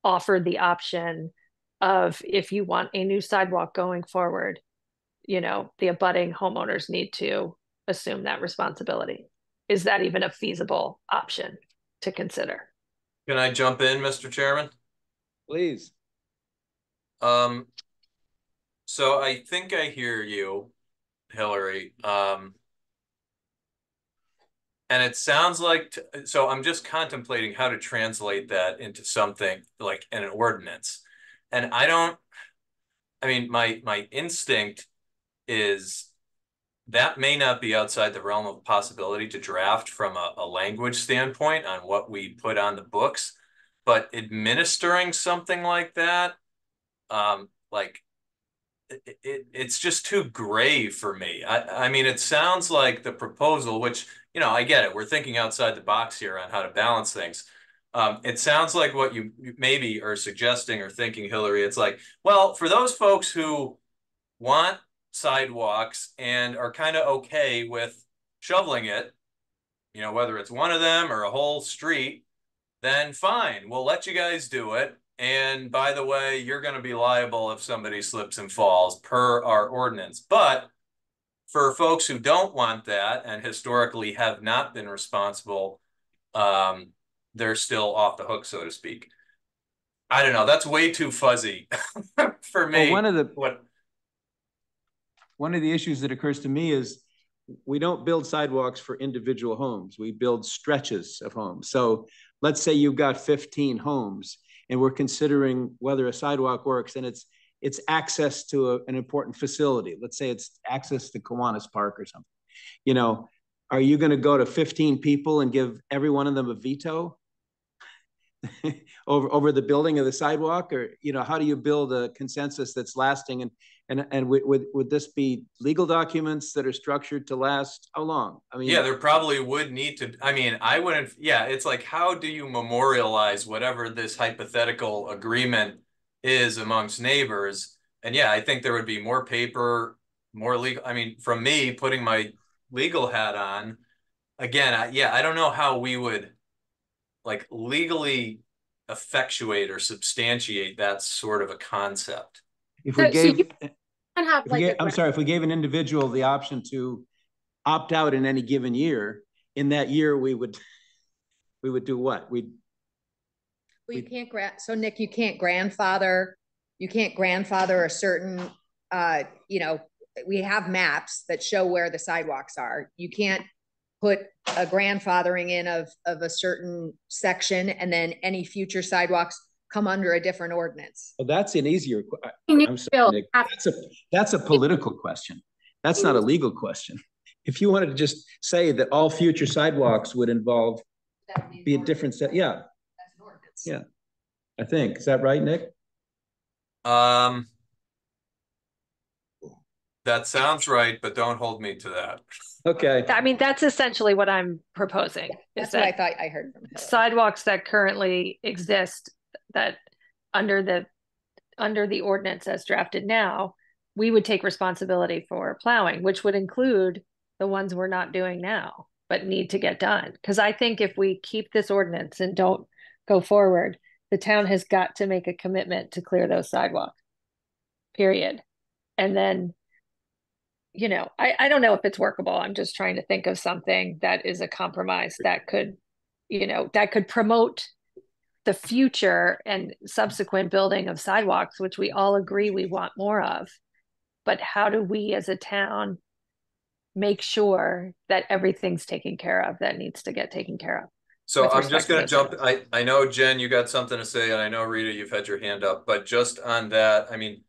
offer the option of, if you want a new sidewalk going forward, you know, the abutting homeowners need to assume that responsibility. Is that even a feasible option to consider? Can I jump in, Mr. Chairman? Please. So I think I hear you, Hillary. And it sounds like, so I'm just contemplating how to translate that into something like an ordinance. And I mean, my instinct is that may not be outside the realm of possibility to draft from a language standpoint on what we put on the books, but administering something like that, like it's just too gray for me. I mean, it sounds like the proposal, which, you know, I get it. We're thinking outside the box here on how to balance things. It sounds like what you maybe are suggesting or thinking, Hillary. It's like, well, for those folks who want sidewalks and are kind of okay with shoveling it, you know, whether it's one of them or a whole street, then fine, we'll let you guys do it. And by the way, you're going to be liable if somebody slips and falls per our ordinance. But for folks who don't want that and historically have not been responsible, they're still off the hook, so to speak. I don't know. That's way too fuzzy for me. Well, one of the issues that occurs to me is we don't build sidewalks for individual homes. We build stretches of homes. So let's say you've got 15 homes and we're considering whether a sidewalk works and it's access to an important facility. Let's say it's access to Kiwanis Park or something. You know, are you going to go to 15 people and give every one of them a veto over the building of the sidewalk? Or, you know, how do you build a consensus that's lasting? And would this be legal documents that are structured to last how long? I mean, yeah, there probably would need to. I mean, I wouldn't. Yeah, it's like, how do you memorialize whatever this hypothetical agreement is amongst neighbors? And yeah, I think there would be more paper, more legal. I mean, from me putting my legal hat on, again, I don't know how we would like legally effectuate or substantiate that sort of a concept. If we gave, if we gave an individual the option to opt out in any given year, in that year we would do what? You can't so Nick, you can't grandfather a certain, you know, we have maps that show where the sidewalks are. You can't put a grandfathering in of a certain section and then any future sidewalks come under a different ordinance. Well, that's an easier, I'm sorry, Nick, that's a political question. That's not a legal question. If you wanted to just say that all future sidewalks would involve, be a different set, yeah. That's an ordinance. Yeah, I think. Is that right, Nick? That sounds right, but don't hold me to that. Okay. I mean, that's essentially what I'm proposing. That's what I thought I heard from Hillary. Sidewalks that currently exist that under the ordinance as drafted now, we would take responsibility for plowing, which would include the ones we're not doing now, but need to get done. Because I think if we keep this ordinance and don't go forward, the town has got to make a commitment to clear those sidewalks, period. And then, you know, I don't know if it's workable. I'm just trying to think of something that is a compromise that could, you know, that could promote the future and subsequent building of sidewalks, which we all agree we want more of. But how do we as a town make sure that everything's taken care of that needs to get taken care of? So I'm just going to jump. I know, Jen, you got something to say, and I know, Rita, you've had your hand up, but just on that, I mean,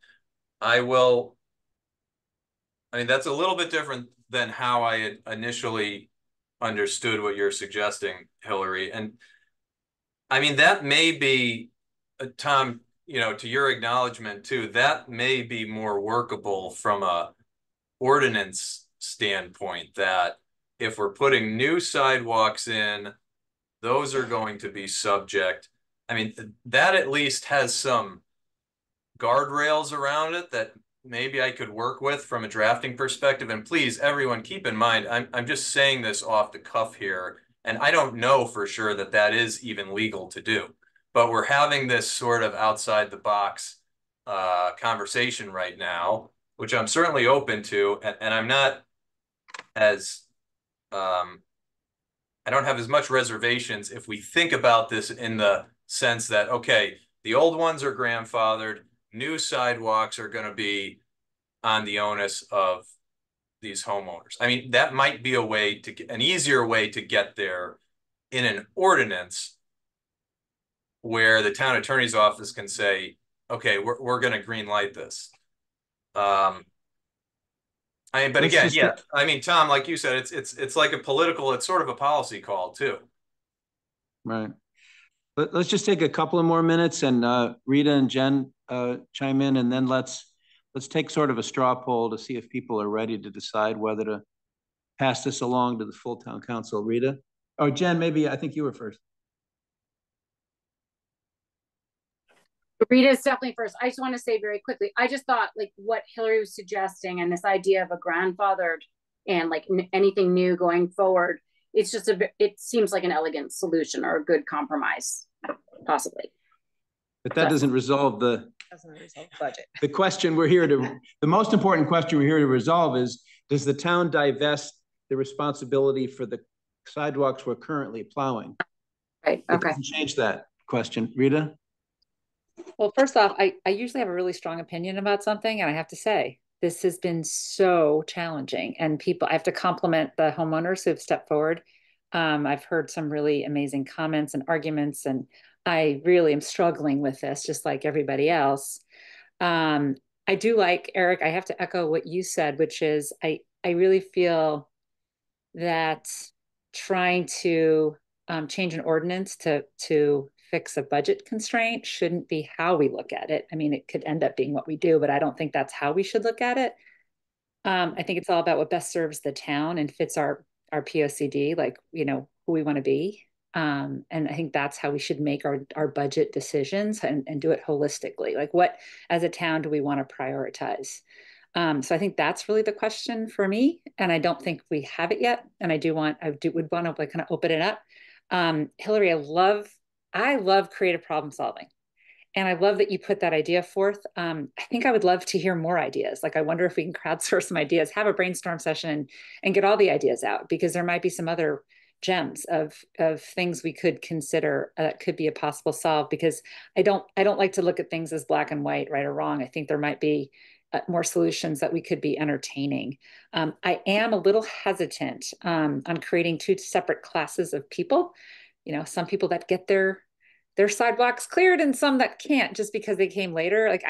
that's a little bit different than how I had initially understood what you're suggesting, Hillary. And I mean, that may be, Tom, you know, to your acknowledgement too, that may be more workable from a ordinance standpoint, that if we're putting new sidewalks in, those are going to be subject. I mean, that at least has some guardrails around it that maybe I could work with from a drafting perspective. And please, everyone, keep in mind, I'm just saying this off the cuff here, and I don't know for sure that that is even legal to do. But we're having this sort of outside the box conversation right now, which I'm certainly open to, and I'm not as I don't have as much reservations if we think about this in the sense that, okay, the old ones are grandfathered, new sidewalks are going to be on the onus of these homeowners. I mean, that might be a way to get an easier way to get there in an ordinance where the town attorney's office can say, okay, we're going to green light this. I mean, but again, yeah, I mean, Tom, like you said, it's like a political, it's sort of a policy call too. Right. Let's just take a couple of more minutes and Rita and Jen chime in, and then let's take sort of a straw poll to see if people are ready to decide whether to pass this along to the full town council. Rita? Or Jen, maybe, I think you were first. Rita is definitely first. I just want to say very quickly, I just thought like what Hillary was suggesting and this idea of a grandfathered and like anything new going forward, it's just it seems like an elegant solution or a good compromise, possibly. But that doesn't resolve the budget. The question we're here to, the most important question we're here to resolve is, does the town divest the responsibility for the sidewalks we're currently plowing? Right, okay. It doesn't change that question. Rita? Well, first off, I usually have a really strong opinion about something, and I have to say, this has been so challenging, and I have to compliment the homeowners who have stepped forward. I've heard some really amazing comments and arguments, and I really am struggling with this, just like everybody else. I do like, Eric, I have to echo what you said, which is I really feel that trying to change an ordinance to fix a budget constraint shouldn't be how we look at it. I mean, it could end up being what we do, but I don't think that's how we should look at it. I think it's all about what best serves the town and fits our POCD, like, you know, who we want to be. And I think that's how we should make our budget decisions and do it holistically. Like, what, as a town, do we want to prioritize? So I think that's really the question for me. And I don't think we have it yet. And would want to like kind of open it up. Hillary, I love creative problem solving. And I love that you put that idea forth. I think I would love to hear more ideas. Like, I wonder if we can crowdsource some ideas, have a brainstorm session and get all the ideas out, because there might be some other gems of things we could consider that could be a possible solve, because I don't like to look at things as black and white, right or wrong. I think there might be more solutions that we could be entertaining. I am a little hesitant on creating two separate classes of people. You know, some people that get their sidewalks cleared and some that can't just because they came later. Like,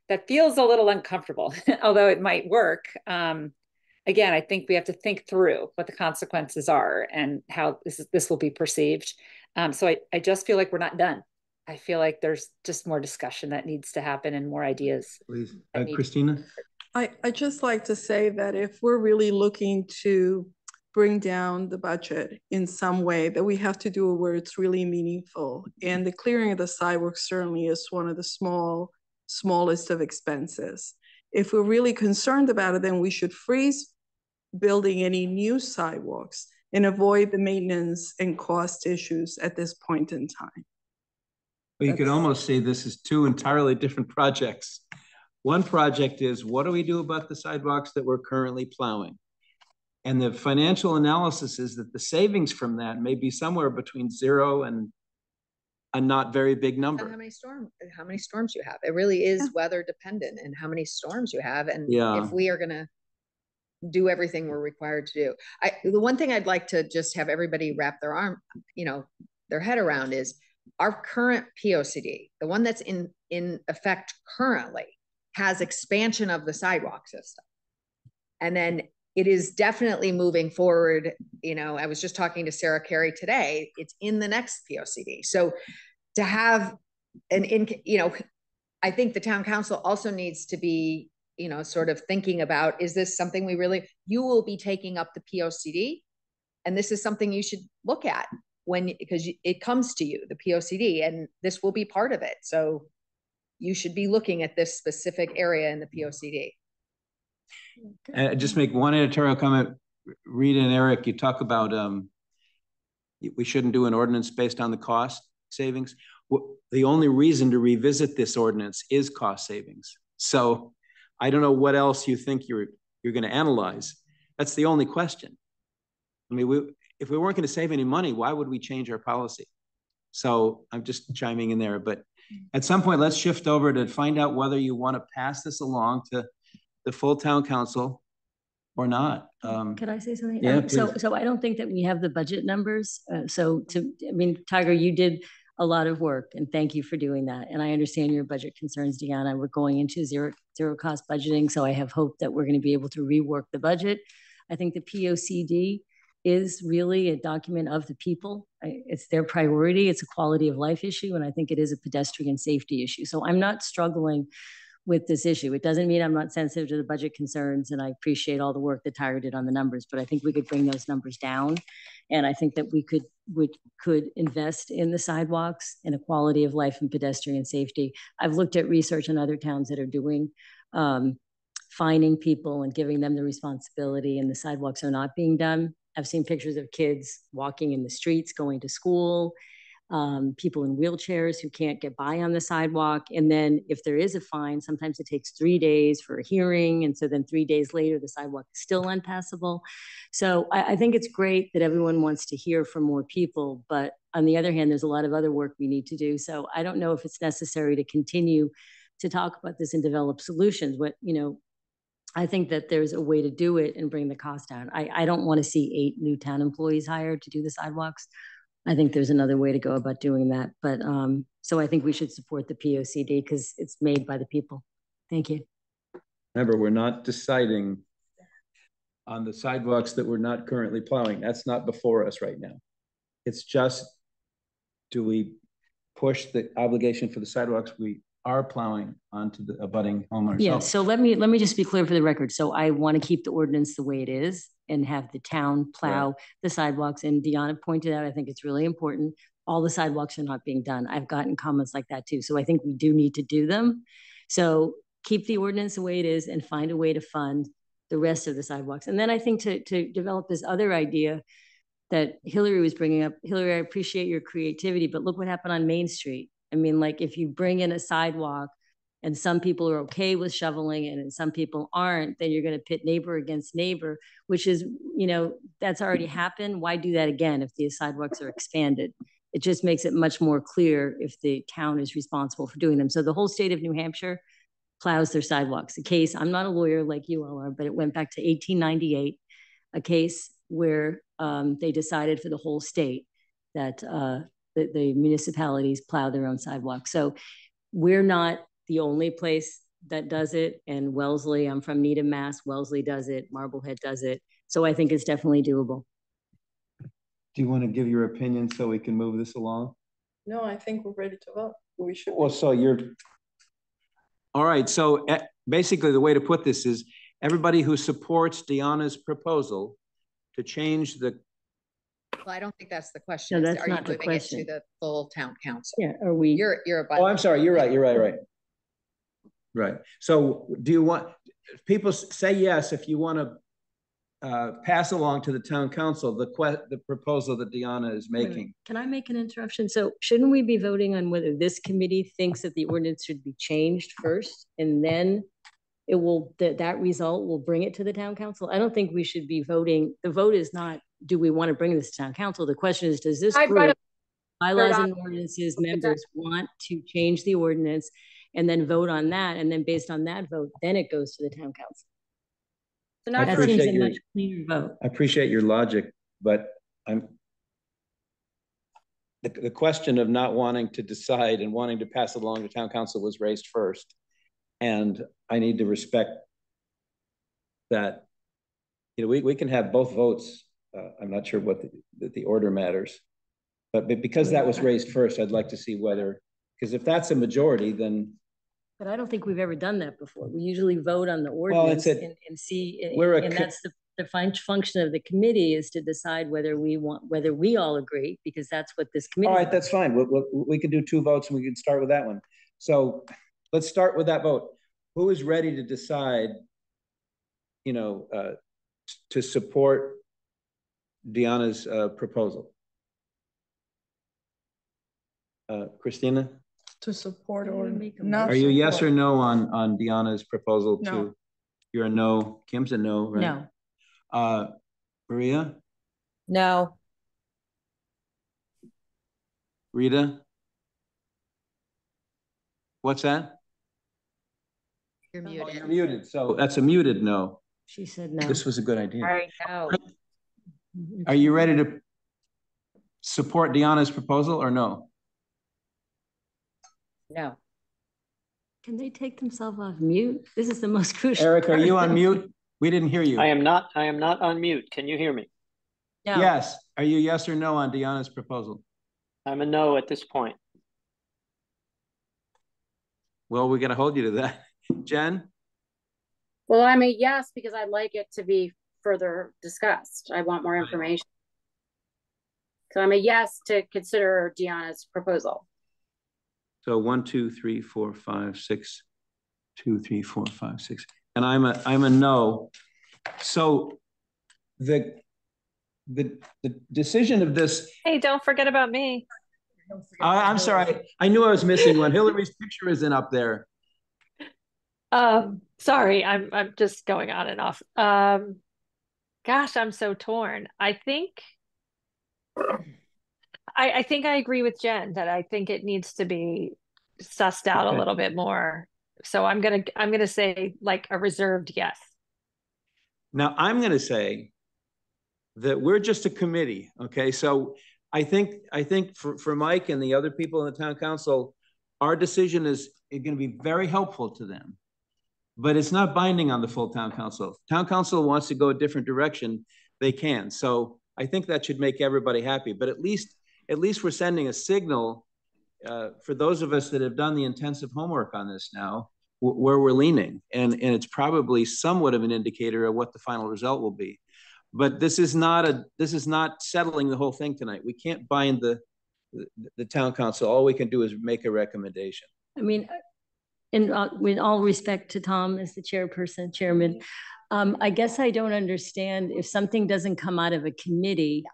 that feels a little uncomfortable, although it might work. Again, I think we have to think through what the consequences are and how this will be perceived. So I just feel like we're not done. I feel like there's just more discussion that needs to happen and more ideas. Please, Christina? I just like to say that if we're really looking to bring down the budget in some way, that we have to do it where it's really meaningful. And the clearing of the sidewalks certainly is one of the smallest of expenses. If we're really concerned about it, then we should freeze building any new sidewalks and avoid the maintenance and cost issues at this point in time. Well, you could almost say this is two entirely different projects. One project is, what do we do about the sidewalks that we're currently plowing? And the financial analysis is that the savings from that may be somewhere between 0 and a not very big number. And how many storms you have. It really is weather dependent and how many storms you have. And if we are going to do everything we're required to do. The one thing I'd like to just have everybody wrap their head around is our current POCD, the one that's in effect currently, has expansion of the sidewalk system. And then it is definitely moving forward. You know, I was just talking to Sarah Carey today. It's in the next POCD. So to have I think the town council also needs to be, sort of thinking about, is this something you will be taking up the POCD? And this is something you should look at because it comes to you, the POCD, and this will be part of it. So you should be looking at this specific area in the POCD. And just make one editorial comment. Rita and Eric, you talk about we shouldn't do an ordinance based on the cost savings. The only reason to revisit this ordinance is cost savings. So I don't know what else you think you're going to analyze. That's the only question. I mean, if we weren't going to save any money, why would we change our policy? So I'm just chiming in there, but at some point, let's shift over to find out whether you want to pass this along to the full town council or not. Could I say something? Yeah, so I don't think that we have the budget numbers. I mean, Tiger, you did a lot of work, and thank you for doing that. And I understand your budget concerns, Deanna. We're going into zero cost budgeting, so I have hope that we're going to be able to rework the budget. I think the POCD is really a document of the people. It's their priority. It's a quality of life issue, and I think it is a pedestrian safety issue. So I'm not struggling with this issue. It doesn't mean I'm not sensitive to the budget concerns, and I appreciate all the work that Tyra did on the numbers, but I think we could bring those numbers down. And I think that we could invest in the sidewalks and a quality of life and pedestrian safety. I've looked at research in other towns that are doing fining people and giving them the responsibility, and the sidewalks are not being done. I've seen pictures of kids walking in the streets, going to school, people in wheelchairs who can't get by on the sidewalk. And then if there is a fine, sometimes it takes 3 days for a hearing. And so then 3 days later, the sidewalk is still unpassable. So I think it's great that everyone wants to hear from more people. But on the other hand, there's a lot of other work we need to do. So I don't know if it's necessary to continue to talk about this and develop solutions. But, I think that there's a way to do it and bring the cost down. I don't want to see 8 new town employees hired to do the sidewalks. I think there's another way to go about doing that. But so I think we should support the POCD because it's made by the people. Thank you. Remember, we're not deciding on the sidewalks that we're not currently plowing. That's not before us right now. It's just, do we push the obligation for the sidewalks we are plowing onto the abutting homeowners? Yeah, so let me just be clear for the record. So I want to keep the ordinance the way it is and have the town plow the sidewalks. And Deanna pointed out, I think it's really important. All the sidewalks are not being done. I've gotten comments like that too. So I think we do need to do them. So keep the ordinance the way it is and find a way to fund the rest of the sidewalks. And then I think to develop this other idea that Hillary was bringing up. Hillary, I appreciate your creativity, but look what happened on Main Street. I mean, like if you bring in a sidewalk and some people are okay with shoveling it and some people aren't, then you're going to pit neighbor against neighbor, which is, that's already happened. Why do that again if the sidewalks are expanded? It just makes it much more clear if the town is responsible for doing them. So the whole state of New Hampshire plows their sidewalks. The case, I'm not a lawyer like you all are, but it went back to 1898, a case where they decided for the whole state that the municipalities plow their own sidewalks. So we're not the only place that does it. And Wellesley, I'm from Needham, Mass. Wellesley does it. Marblehead does it. So I think it's definitely doable. Do you want to give your opinion so we can move this along? No, I think we're ready to vote. We should. Well, so all right. So basically the way to put this is everybody who supports Deanna's proposal to change the. Well, I don't think that's the question. No, that's are not you the moving question. it to the full town council? Yeah, are we? You're a. Oh, I'm sorry. You're right. Right. So do you want people say yes if you want to pass along to the town council the proposal that Deanna is making? Can I make an interruption? So shouldn't we be voting on whether this committee thinks that the ordinance should be changed first and then it will that result will bring it to the town council? I don't think we should be voting. The vote is not, do we want to bring this to town council? The question is, does this group, bylaws and ordinances members, want to change the ordinance and then vote on that? And then based on that vote, then it goes to the town council. So that seems a much cleaner vote. I appreciate your logic, but the question of not wanting to decide and wanting to pass it along to town council was raised first. And I need to respect that, we can have both votes. I'm not sure what the order matters, but because that was raised first, I'd like to see whether, because if that's a majority, then. But I don't think we've ever done that before. We usually vote on the ordinance and see, and that's the function of the committee is to decide whether we all agree, because that's what this committee. All right, that's fine. We can do 2 votes and we can start with that one. So let's start with that vote. Who is ready to decide, to support Deanna's proposal? Christina? To support or not? Are you yes or no on Deanna's proposal? No. You're a no. Kim's a no, right? No. Maria? No. Rita? What's that? You're muted. Oh, you're muted. So that's a muted no. She said no. This was a good idea. I know. Are you ready to support Deanna's proposal or no? No. Can they take themselves off mute? This is the most crucial. Eric, are you part. on mute? We didn't hear you. I am not on mute. Can you hear me? No. Yes. Are you yes or no on Deanna's proposal? I'm a no at this point. Well, we're going to hold you to that. Jen? Well, I'm a yes because I'd like it to be further discussed. I want more information. So I'm a yes to consider Deanna's proposal. So 1, 2, 3, 4, 5, 6, 2, 3, 4, 5, 6. And I'm a no. So the decision of this. Hey, don't forget about me. I'm sorry. I knew I was missing one. Hillary's picture isn't up there. Sorry, I'm just going on and off. Gosh, I'm so torn. I think I agree with Jen that I think it needs to be sussed out a little bit more. So I'm gonna say like a reserved yes. Now I'm gonna say that we're just a committee. Okay, so I think for Mike and the other people in the town council, our decision is going to be very helpful to them, but it's not binding on the full town council. Town council wants to go a different direction, they can. So I think that should make everybody happy. But at least we're sending a signal for those of us that have done the intensive homework on this now, where we're leaning, and it's probably somewhat of an indicator of what the final result will be. But this is not settling the whole thing tonight. We can't bind the town council. All we can do is make a recommendation. I mean, with all respect to Tom as the chairman, I guess I don't understand if something doesn't come out of a committee,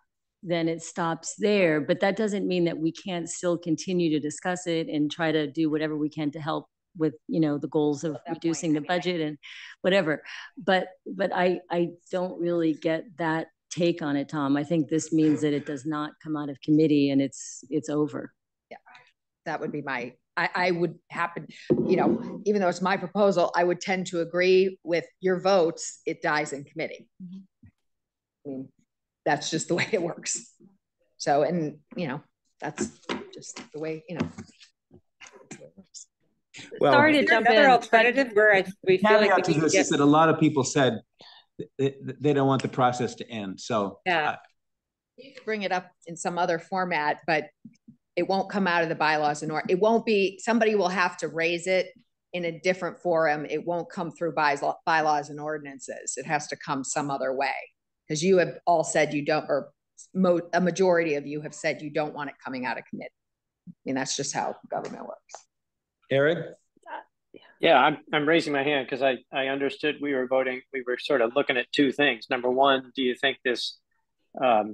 then it stops there. But that doesn't mean that we can't still continue to discuss it and try to do whatever we can to help with, you know, the goals of reducing the budget and whatever. But I don't really get that take on it, Tom. I think this means that it does not come out of committee and it's over. Yeah, that would be my, I would happen, you know, even though it's my proposal, I would tend to agree with your votes. It dies in committee. I mean, that's just the way it works. So, and you know, that's just the way, you know, that's the way it works. Well, sorry to jump in. Alternative where we feel like we this is that a lot of people said they don't want the process to end. So yeah, you could bring it up in some other format, but it won't come out of the bylaws and it won't be. Somebody will have to raise it in a different forum. It won't come through bylaws and ordinances. It has to come some other way because you have all said you don't, or a majority of you have said you don't want it coming out of committee. I mean, that's just how government works. Eric? Yeah, I'm raising my hand because I understood we were voting. We were sort of looking at two things. Number one, do you think this, are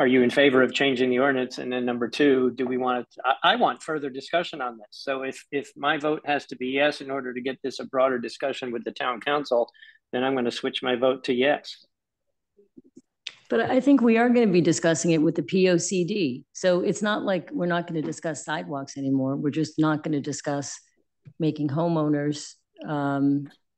you in favor of changing the ordinance? And then number two, do we want to, I want further discussion on this. So if my vote has to be yes in order to get this a broader discussion with the town council, then I'm going to switch my vote to yes. But I think we are going to be discussing it with the POCD. So it's not like we're not going to discuss sidewalks anymore. We're just not going to discuss making homeowners,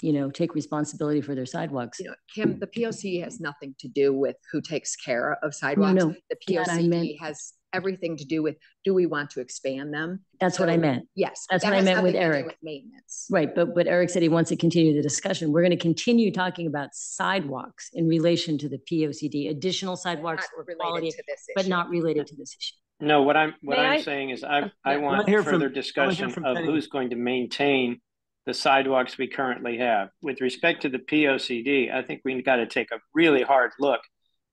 you know, take responsibility for their sidewalks. You know, Kim, the POCD has nothing to do with who takes care of sidewalks. No, the POCD has everything to do with, do we want to expand them? That's what I meant. Yes. That's what I meant with Eric. With maintenance. Right. But Eric said he wants to continue the discussion. We're going to continue talking about sidewalks in relation to the POCD, additional sidewalks or quality, but not related to this issue. No, what I'm saying is I want further discussion of who's going to maintain the sidewalks we currently have. With respect to the POCD, I think we've got to take a really hard look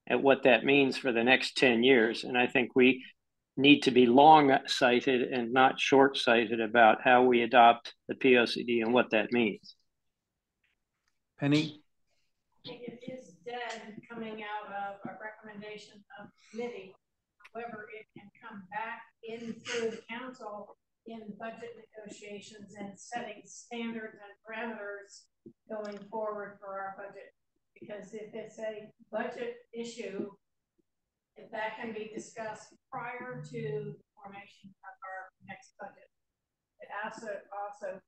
at what that means for the next 10 years. And I think we need to be long-sighted and not short-sighted about how we adopt the POCD and what that means. Penny? It is dead coming out of a recommendation of committee. However, it can come back in through the council in budget negotiations and setting standards and parameters going forward for our budget because if it's a budget issue, if that can be discussed prior to the formation of our next budget, it also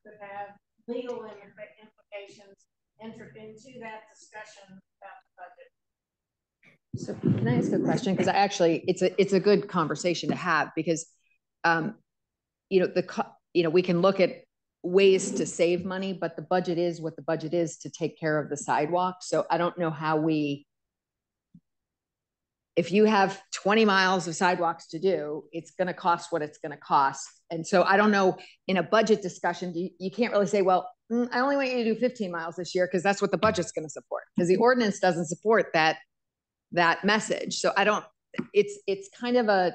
could have legal implications entered into that discussion about the budget. So can I ask a question? Because it's a good conversation to have, because we can look at ways to save money, but the budget is what the budget is to take care of the sidewalk. So I don't know how if you have 20 miles of sidewalks to do, it's going to cost what it's going to cost. And so I don't know, in a budget discussion, you can't really say, well, I only want you to do 15 miles this year because that's what the budget's going to support, because the ordinance doesn't support that message. So it's kind of a,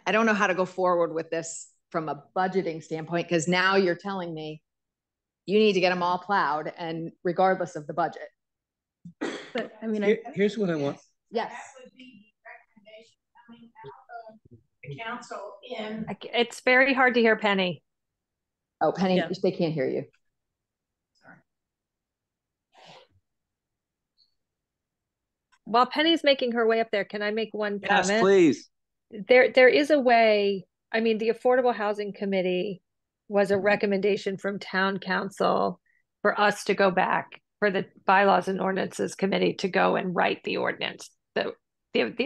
I don't know how to go forward with this from a budgeting standpoint, because now you're telling me you need to get them all plowed, and regardless of the budget. But I mean, here's what I want. Yes. That would be the recommendation coming out of the council in. It's very hard to hear Penny. Oh, Penny, yeah. They can't hear you. Sorry. While Penny's making her way up there, can I make one comment? Yes, please. There is a way. I mean, the Affordable Housing Committee was a recommendation from town council for us to go back, for the Bylaws and Ordinances Committee to go and write the ordinance. The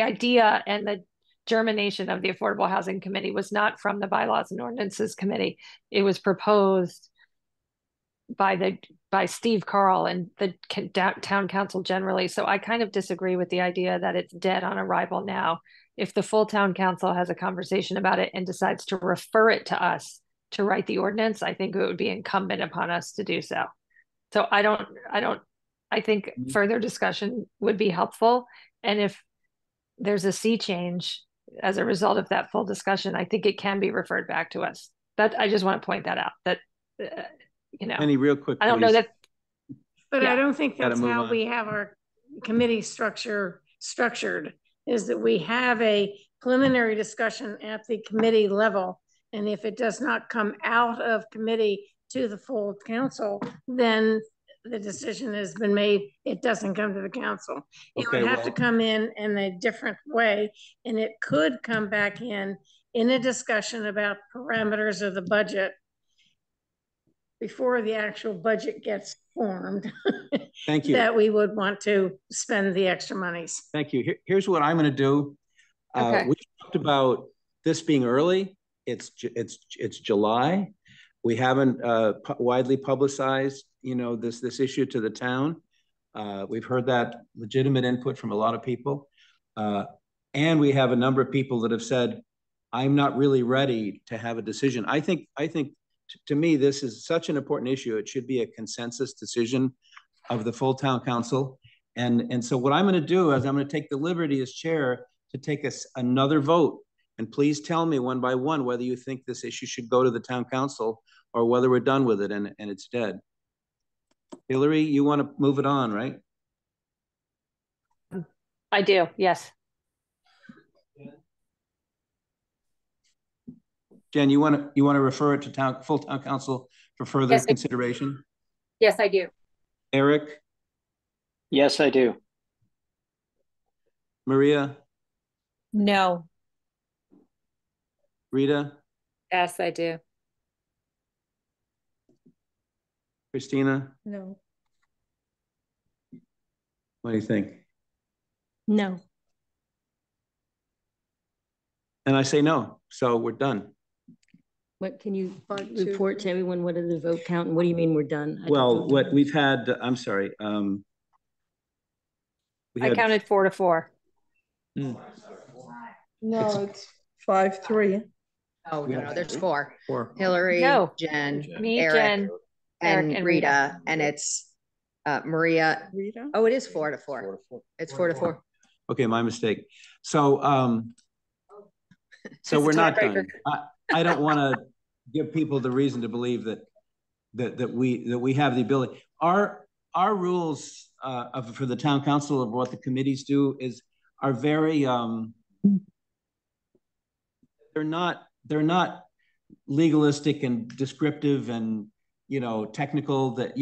idea and the germination of the Affordable Housing Committee was not from the Bylaws and Ordinances Committee. It was proposed by Steve Carl and the town council generally. So I kind of disagree with the idea that it's dead on arrival now. If the full town council has a conversation about it and decides to refer it to us to write the ordinance, I think it would be incumbent upon us to do so. So I think further discussion would be helpful. And if there's a sea change as a result of that full discussion, I think it can be referred back to us. That I just want to point that out, that, Any real quick, I don't know that. But yeah. I don't think that's how we have our committee structured, is that we have a preliminary discussion at the committee level. And if it does not come out of committee to the full council, then the decision has been made, it doesn't come to the council. It would have to come in a different way, and it could come back in a discussion about parameters of the budget before the actual budget gets formed. Thank you. That we would want to spend the extra monies. Thank you. Here's what I'm going to do. Okay. We talked about this being early. It's July. We haven't widely publicized, this issue to the town. We've heard that legitimate input from a lot of people. And we have a number of people that have said, I'm not really ready to have a decision. I think to me, this is such an important issue. It should be a consensus decision of the full town council. And so what I'm going to do is I'm going to take the liberty as chair to take another vote. And please tell me one by one whether you think this issue should go to the town council or whether we're done with it and it's dead. Hillary, you want to move it on, right? I do, yes. Jen, you want to refer it to full town council for further consideration? Yes, I do. Eric? Yes, I do. Maria? No. Rita? Yes, I do. Christina? No. What do you think? No. And I say no, so we're done. What can you report to everyone? What is the vote count, and what do you mean we're done? Well, what we've had, I'm sorry. I counted 4-4. No, it's 5-3. Oh, no, there's 4. 4. Hillary, No. Jen, Me, Eric, Jen, and Eric, Rita, and it's Maria. Rita? Oh, it is 4-4. It's 4-4. Okay, my mistake. So we're not done. I don't want to give people the reason to believe that we have the ability. Our rules for the town council of what the committees do are very they're not legalistic and descriptive and technical, that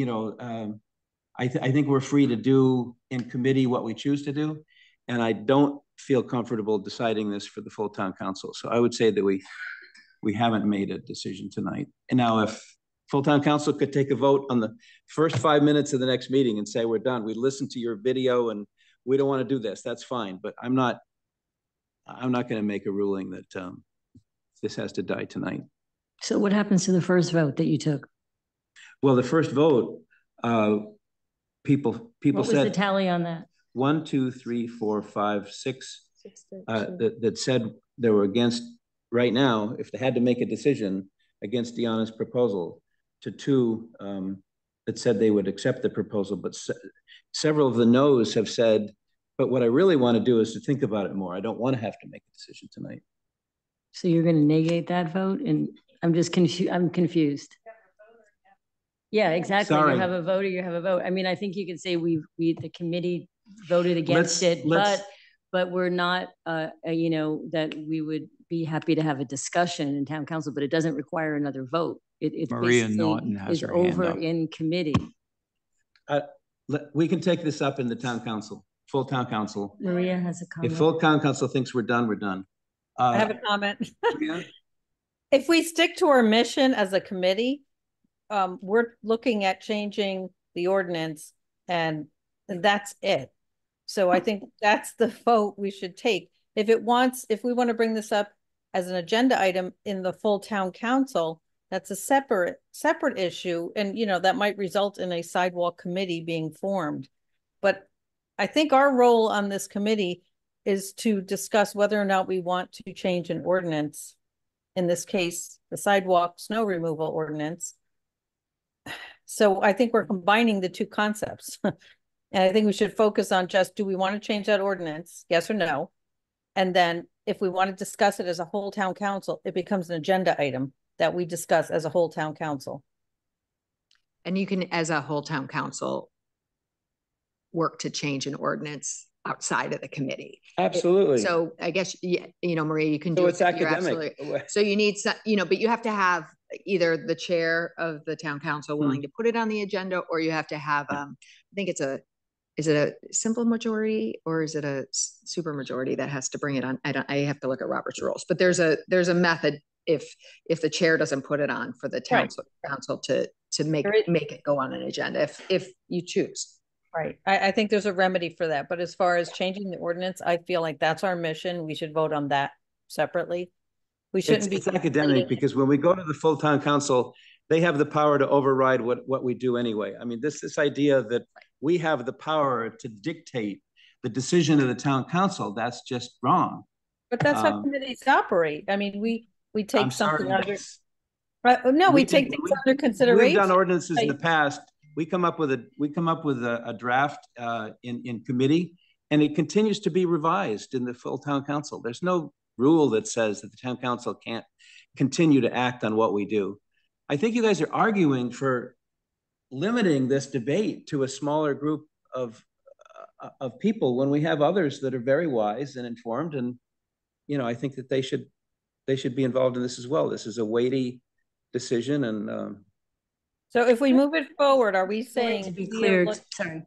I think we're free to do in committee what we choose to do. And I don't feel comfortable deciding this for the full town council. So I would say that we haven't made a decision tonight. And now if full town council could take a vote on the first 5 minutes of the next meeting and say, we're done. We listened to your video and we don't want to do this. That's fine. But I'm not going to make a ruling that this has to die tonight. So what happens to the first vote that you took? Well, the first vote, people what was said the tally on that? 1, 2, 3, 4, 5, 6 that said they were against right now, if they had to make a decision against Deanna's proposal, to 2 that said they would accept the proposal. But several of the no's have said, but what I really want to do is to think about it more. I don't want to have to make a decision tonight. So you're going to negate that vote? And I'm just confused. I'm confused. Yeah, exactly. Sorry. You have a vote or you have a vote. I mean, I think you could say the committee voted against it, but we're not, you know, that we would be happy to have a discussion in town council, but it doesn't require another vote. It Maria Norton has her hand up. in committee. We can take this up in the town council, full town council. Maria has a comment. If full town council thinks we're done, we're done. I have a comment. If we stick to our mission as a committee, we're looking at changing the ordinance and that's it. So I think that's the vote we should take. If we want to bring this up as an agenda item in the full town council, that's a separate issue. And, you know, that might result in a sidewalk committee being formed. But I think our role on this committee is to discuss whether or not we want to change an ordinance. In this case, the sidewalk snow removal ordinance. So I think we're combining the two concepts. And I think we should focus on just, do we want to change that ordinance? Yes or no? And then if we want to discuss it as a whole town council, it becomes an agenda item that we discuss as a whole town council. And you can, as a whole town council, work to change an ordinance outside of the committee. Absolutely. So I guess, you know, Maria, you can do it. So it's academic. So you need some, you know, but you have to have either the chair of the town council willing to put it on the agenda, or you have to have, I think is it a simple majority or is it a super majority that has to bring it on? I have to look at Robert's rules, but there's a method if the chair doesn't put it on for the council to make it go on an agenda if you choose. Right. I think there's a remedy for that. But as far as changing the ordinance, I feel like that's our mission. We should vote on that separately. We shouldn't it's academic because when we go to the full town council, they have the power to override what we do anyway. I mean, this idea that we have the power to dictate the decision of the town council, that's just wrong. But that's how committees operate. I mean, we take something under. No, we take things under consideration. We've done ordinances in the past. We come up with a draft in committee, and it continues to be revised in the full town council. There's no rule that says that the town council can't continue to act on what we do. I think you guys are arguing for limiting this debate to a smaller group of people when we have others that are very wise and informed, and you know, I think that they should be involved in this as well. This is a weighty decision, and so if we move it forward, are we saying, to be clear, sorry,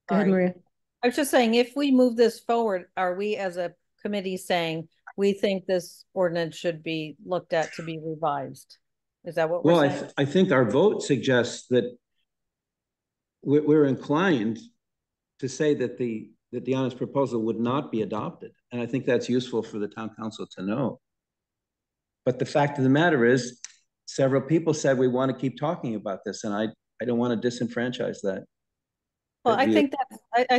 go ahead, Maria. I was just saying, if we move this forward, are we as a committee saying we think this ordinance should be looked at to be revised? Is that what we're saying? I think our vote suggests that we're inclined to say that Deanna's proposal would not be adopted. And I think that's useful for the town council to know. But the fact of the matter is, several people said we want to keep talking about this, and I don't want to disenfranchise that. Well, I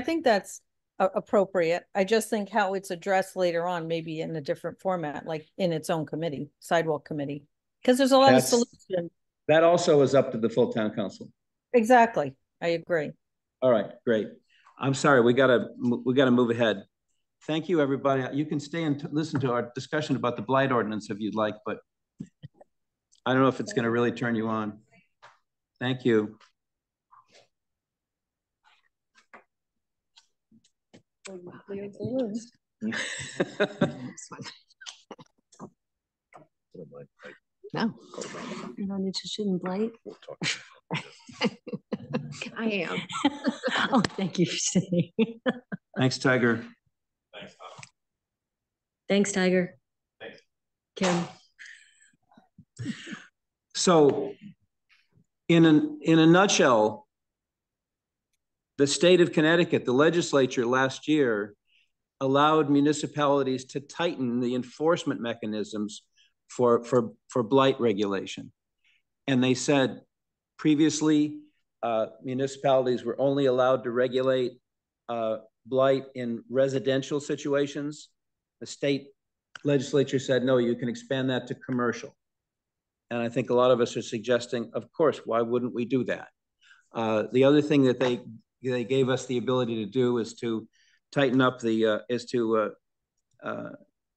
think that's appropriate. I just think how it's addressed later on, maybe in a different format, like in its own committee, sidewalk committee, because there's a lot of solutions. That also is up to the full town council. Exactly, I agree. All right, great. I'm sorry, we gotta move ahead. Thank you, everybody. You can stay and listen to our discussion about the blight ordinance if you'd like, but I don't know if it's going to really turn you on. Thank you. No. You're not interested in blight? I am. Oh, thank you for saying. Thanks, Tiger. Thanks, Tom. Thanks, Tiger. Thanks. Kim. So in a nutshell, the state of Connecticut, the legislature last year allowed municipalities to tighten the enforcement mechanisms for blight regulation. And they said previously municipalities were only allowed to regulate blight in residential situations. The state legislature said, no, you can expand that to commercial. And I think a lot of us are suggesting, of course, why wouldn't we do that? The other thing that they gave us the ability to do is to tighten up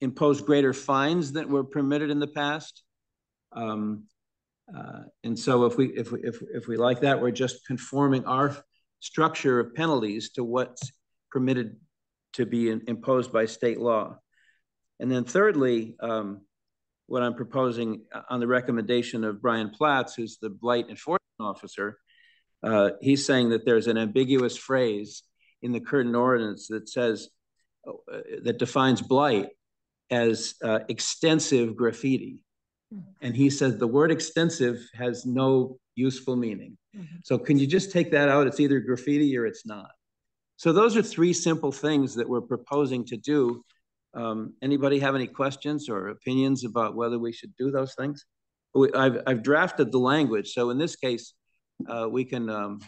impose greater fines that were permitted in the past. And so if we like that, we're just conforming our structure of penalties to what's permitted to be imposed by state law. And then thirdly, what I'm proposing on the recommendation of Brian Platts, who's the blight enforcement officer, he's saying that there's an ambiguous phrase in the current ordinance that says, that defines blight as extensive graffiti. And he says the word extensive has no useful meaning. So can you just take that out? It's either graffiti or it's not. So those are three simple things that we're proposing to do. Anybody have any questions or opinions about whether we should do those things? I've drafted the language. So in this case, we can,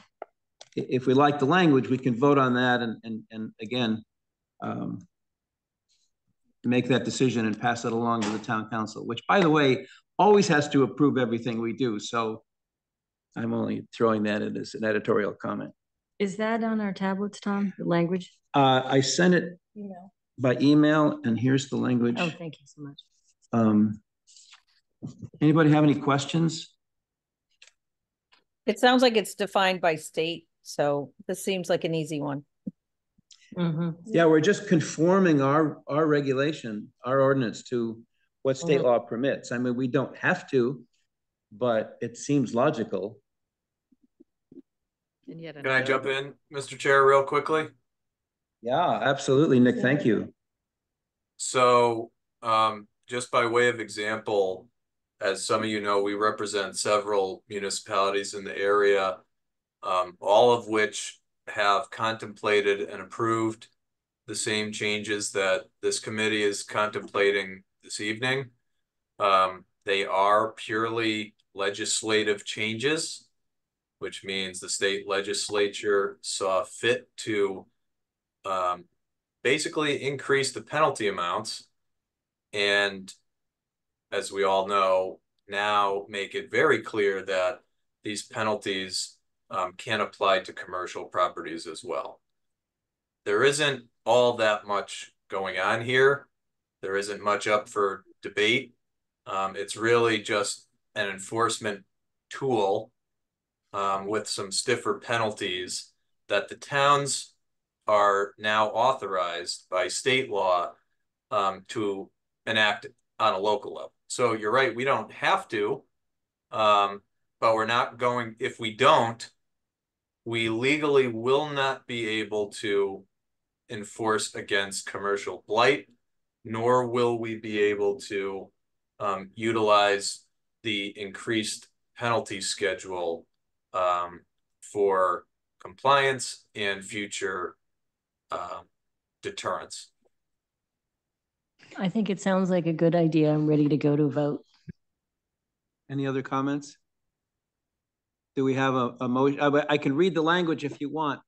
if we like the language, we can vote on that and again, make that decision and pass it along to the town council, which by the way, always has to approve everything we do. So I'm only throwing that in as an editorial comment. Is that on our tablets, Tom, the language? I sent it by email and here's the language. Oh, thank you so much. Anybody have any questions? It sounds like it's defined by state. So this seems like an easy one. Yeah, we're just conforming our regulation, our ordinance to what state law permits. I mean, we don't have to, but it seems logical. And yet can I jump in, Mr. Chair, real quickly? Yeah, absolutely, Nick. Thank you. So just by way of example, as some of you know, we represent several municipalities in the area, all of which have contemplated and approved the same changes that this committee is contemplating this evening. They are purely legislative changes, which means the state legislature saw fit to basically increase the penalty amounts and, as we all know, now make it very clear that these penalties can apply to commercial properties as well. There isn't all that much going on here. There isn't much up for debate. It's really just an enforcement tool with some stiffer penalties that the towns are now authorized by state law to enact on a local level. So you're right, we don't have to, but we're not going, if we don't, we legally will not be able to enforce against commercial blight, nor will we be able to utilize the increased penalty schedule for compliance and future deterrence. I think it sounds like a good idea. I'm ready to go to vote. Any other comments? Do we have a motion? I can read the language if you want.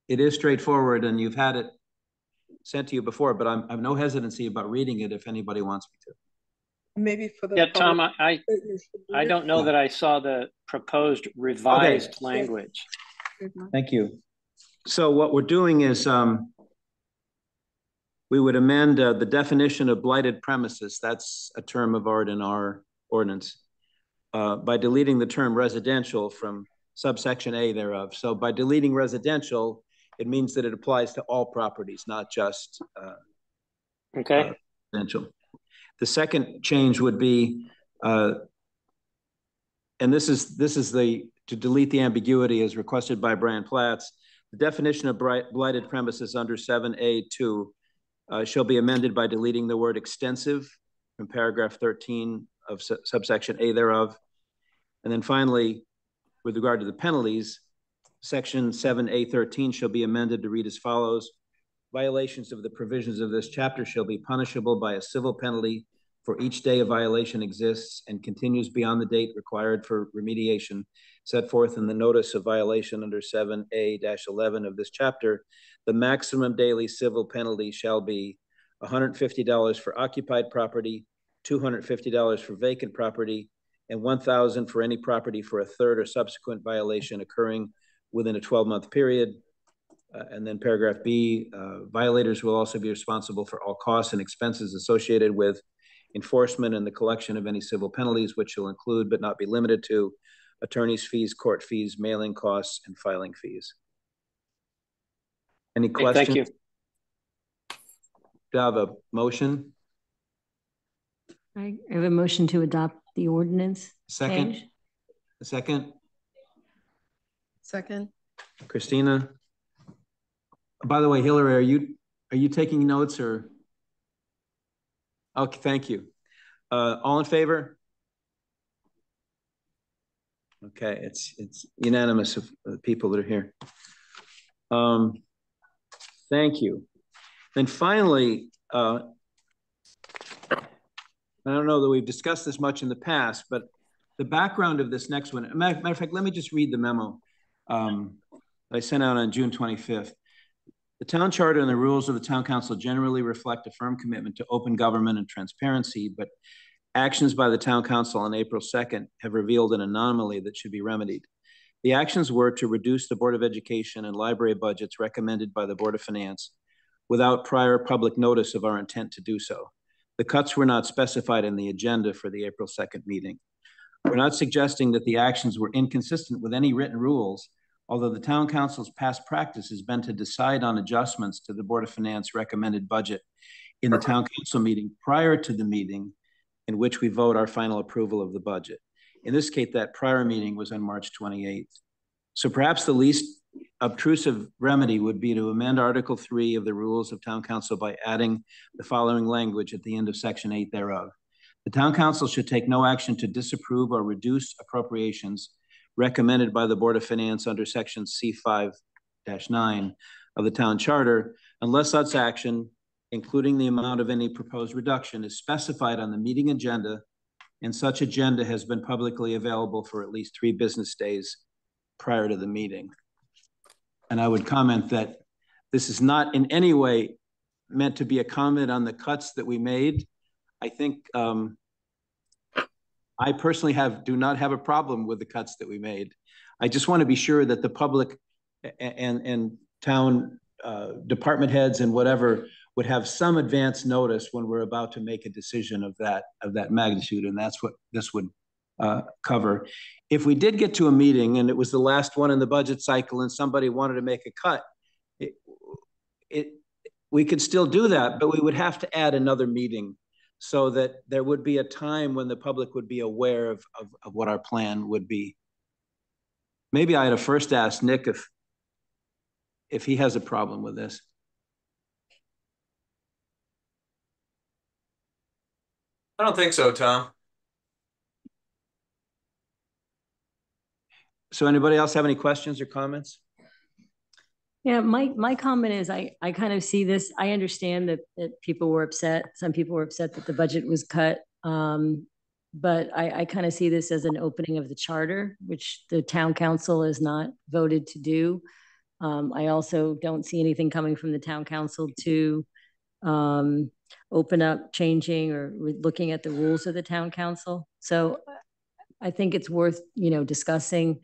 It is straightforward and you've had it sent to you before, but I'm no hesitancy about reading it if anybody wants me to. Maybe for the Tom, I don't know that I saw the proposed revised language. Thank you. So what we're doing is we would amend the definition of blighted premises. That's a term of art in our ordinance by deleting the term residential from subsection A thereof. So by deleting residential, it means that it applies to all properties, not just residential. The second change would be, and this is the to delete the ambiguity as requested by Brian Platts. The definition of blighted premises under 7A2 shall be amended by deleting the word extensive from paragraph 13 of subsection A thereof. And then finally, with regard to the penalties, section 7A13 shall be amended to read as follows. Violations of the provisions of this chapter shall be punishable by a civil penalty for each day a violation exists and continues beyond the date required for remediation set forth in the notice of violation under 7A-11 of this chapter. The maximum daily civil penalty shall be $150 for occupied property, $250 for vacant property, and $1,000 for any property for a third or subsequent violation occurring within a 12-month period. And then paragraph B, violators will also be responsible for all costs and expenses associated with enforcement and the collection of any civil penalties, which will include but not be limited to attorney's fees, court fees, mailing costs, and filing fees. Any questions? Thank you. Do I have a motion? I have a motion to adopt the ordinance. Second. Change. A second. Second. Christina. By the way, Hillary, are you taking notes or? Okay, thank you. All in favor? Okay, it's unanimous of the people that are here. Thank you. Then finally, I don't know that we've discussed this much in the past, but the background of this next one, matter of fact, let me just read the memo that I sent out on June 25th. The town charter and the rules of the town council generally reflect a firm commitment to open government and transparency, but actions by the town council on April 2nd have revealed an anomaly that should be remedied. The actions were to reduce the Board of Education and library budgets recommended by the Board of Finance without prior public notice of our intent to do so. The cuts were not specified in the agenda for the April 2nd meeting. We're not suggesting that the actions were inconsistent with any written rules, although the town council's past practice has been to decide on adjustments to the Board of Finance recommended budget in the town council meeting prior to the meeting in which we vote our final approval of the budget. In this case, that prior meeting was on March 28th. So perhaps the least obtrusive remedy would be to amend Article 3 of the rules of town council by adding the following language at the end of section 8 thereof. The town council should take no action to disapprove or reduce appropriations recommended by the Board of Finance under section C5-9 of the town charter, unless such action, including the amount of any proposed reduction, is specified on the meeting agenda, and such agenda has been publicly available for at least 3 business days prior to the meeting. And I would comment that this is not in any way meant to be a comment on the cuts that we made. I think I personally do not have a problem with the cuts that we made. I just want to be sure that the public and town department heads and whatever would have some advance notice when we're about to make a decision of that magnitude, and that's what this would cover. If we did get to a meeting and it was the last one in the budget cycle and somebody wanted to make a cut, we could still do that, but we would have to add another meeting so that there would be a time when the public would be aware of what our plan would be. Maybe I had to first ask Nick if he has a problem with this. I don't think so, Tom. So anybody else have any questions or comments? Yeah, my comment is I kind of see this. I understand that people were upset. Some people were upset that the budget was cut. But I kind of see this as an opening of the charter, which the town council has not voted to do. I also don't see anything coming from the town council to open up changing or looking at the rules of the town council. So I think it's worth, discussing,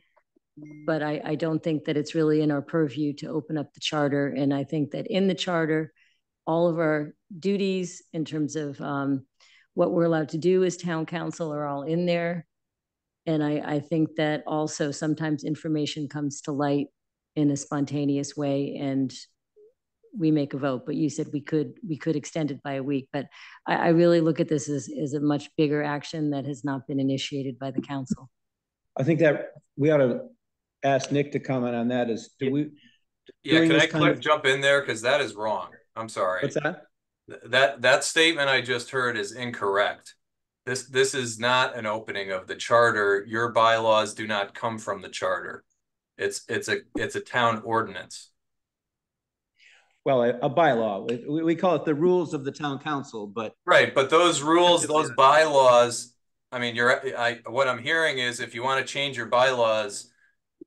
but I don't think that it's really in our purview to open up the charter. And I think that in the charter, all of our duties in terms of what we're allowed to do as town council are all in there. And I think that also sometimes information comes to light in a spontaneous way and we make a vote. But you said we could extend it by a week, but I really look at this as a much bigger action that has not been initiated by the council. I think that we ought to ask Nick to comment on that. Is do we? Yeah, can I jump in there? Because that is wrong. I'm sorry. What's that? That statement I just heard is incorrect. This is not an opening of the charter. Your bylaws do not come from the charter. It's a town ordinance. Well, a bylaw. We call it the rules of the town council, but right. But those rules, those bylaws. I mean, what I'm hearing is if you want to change your bylaws,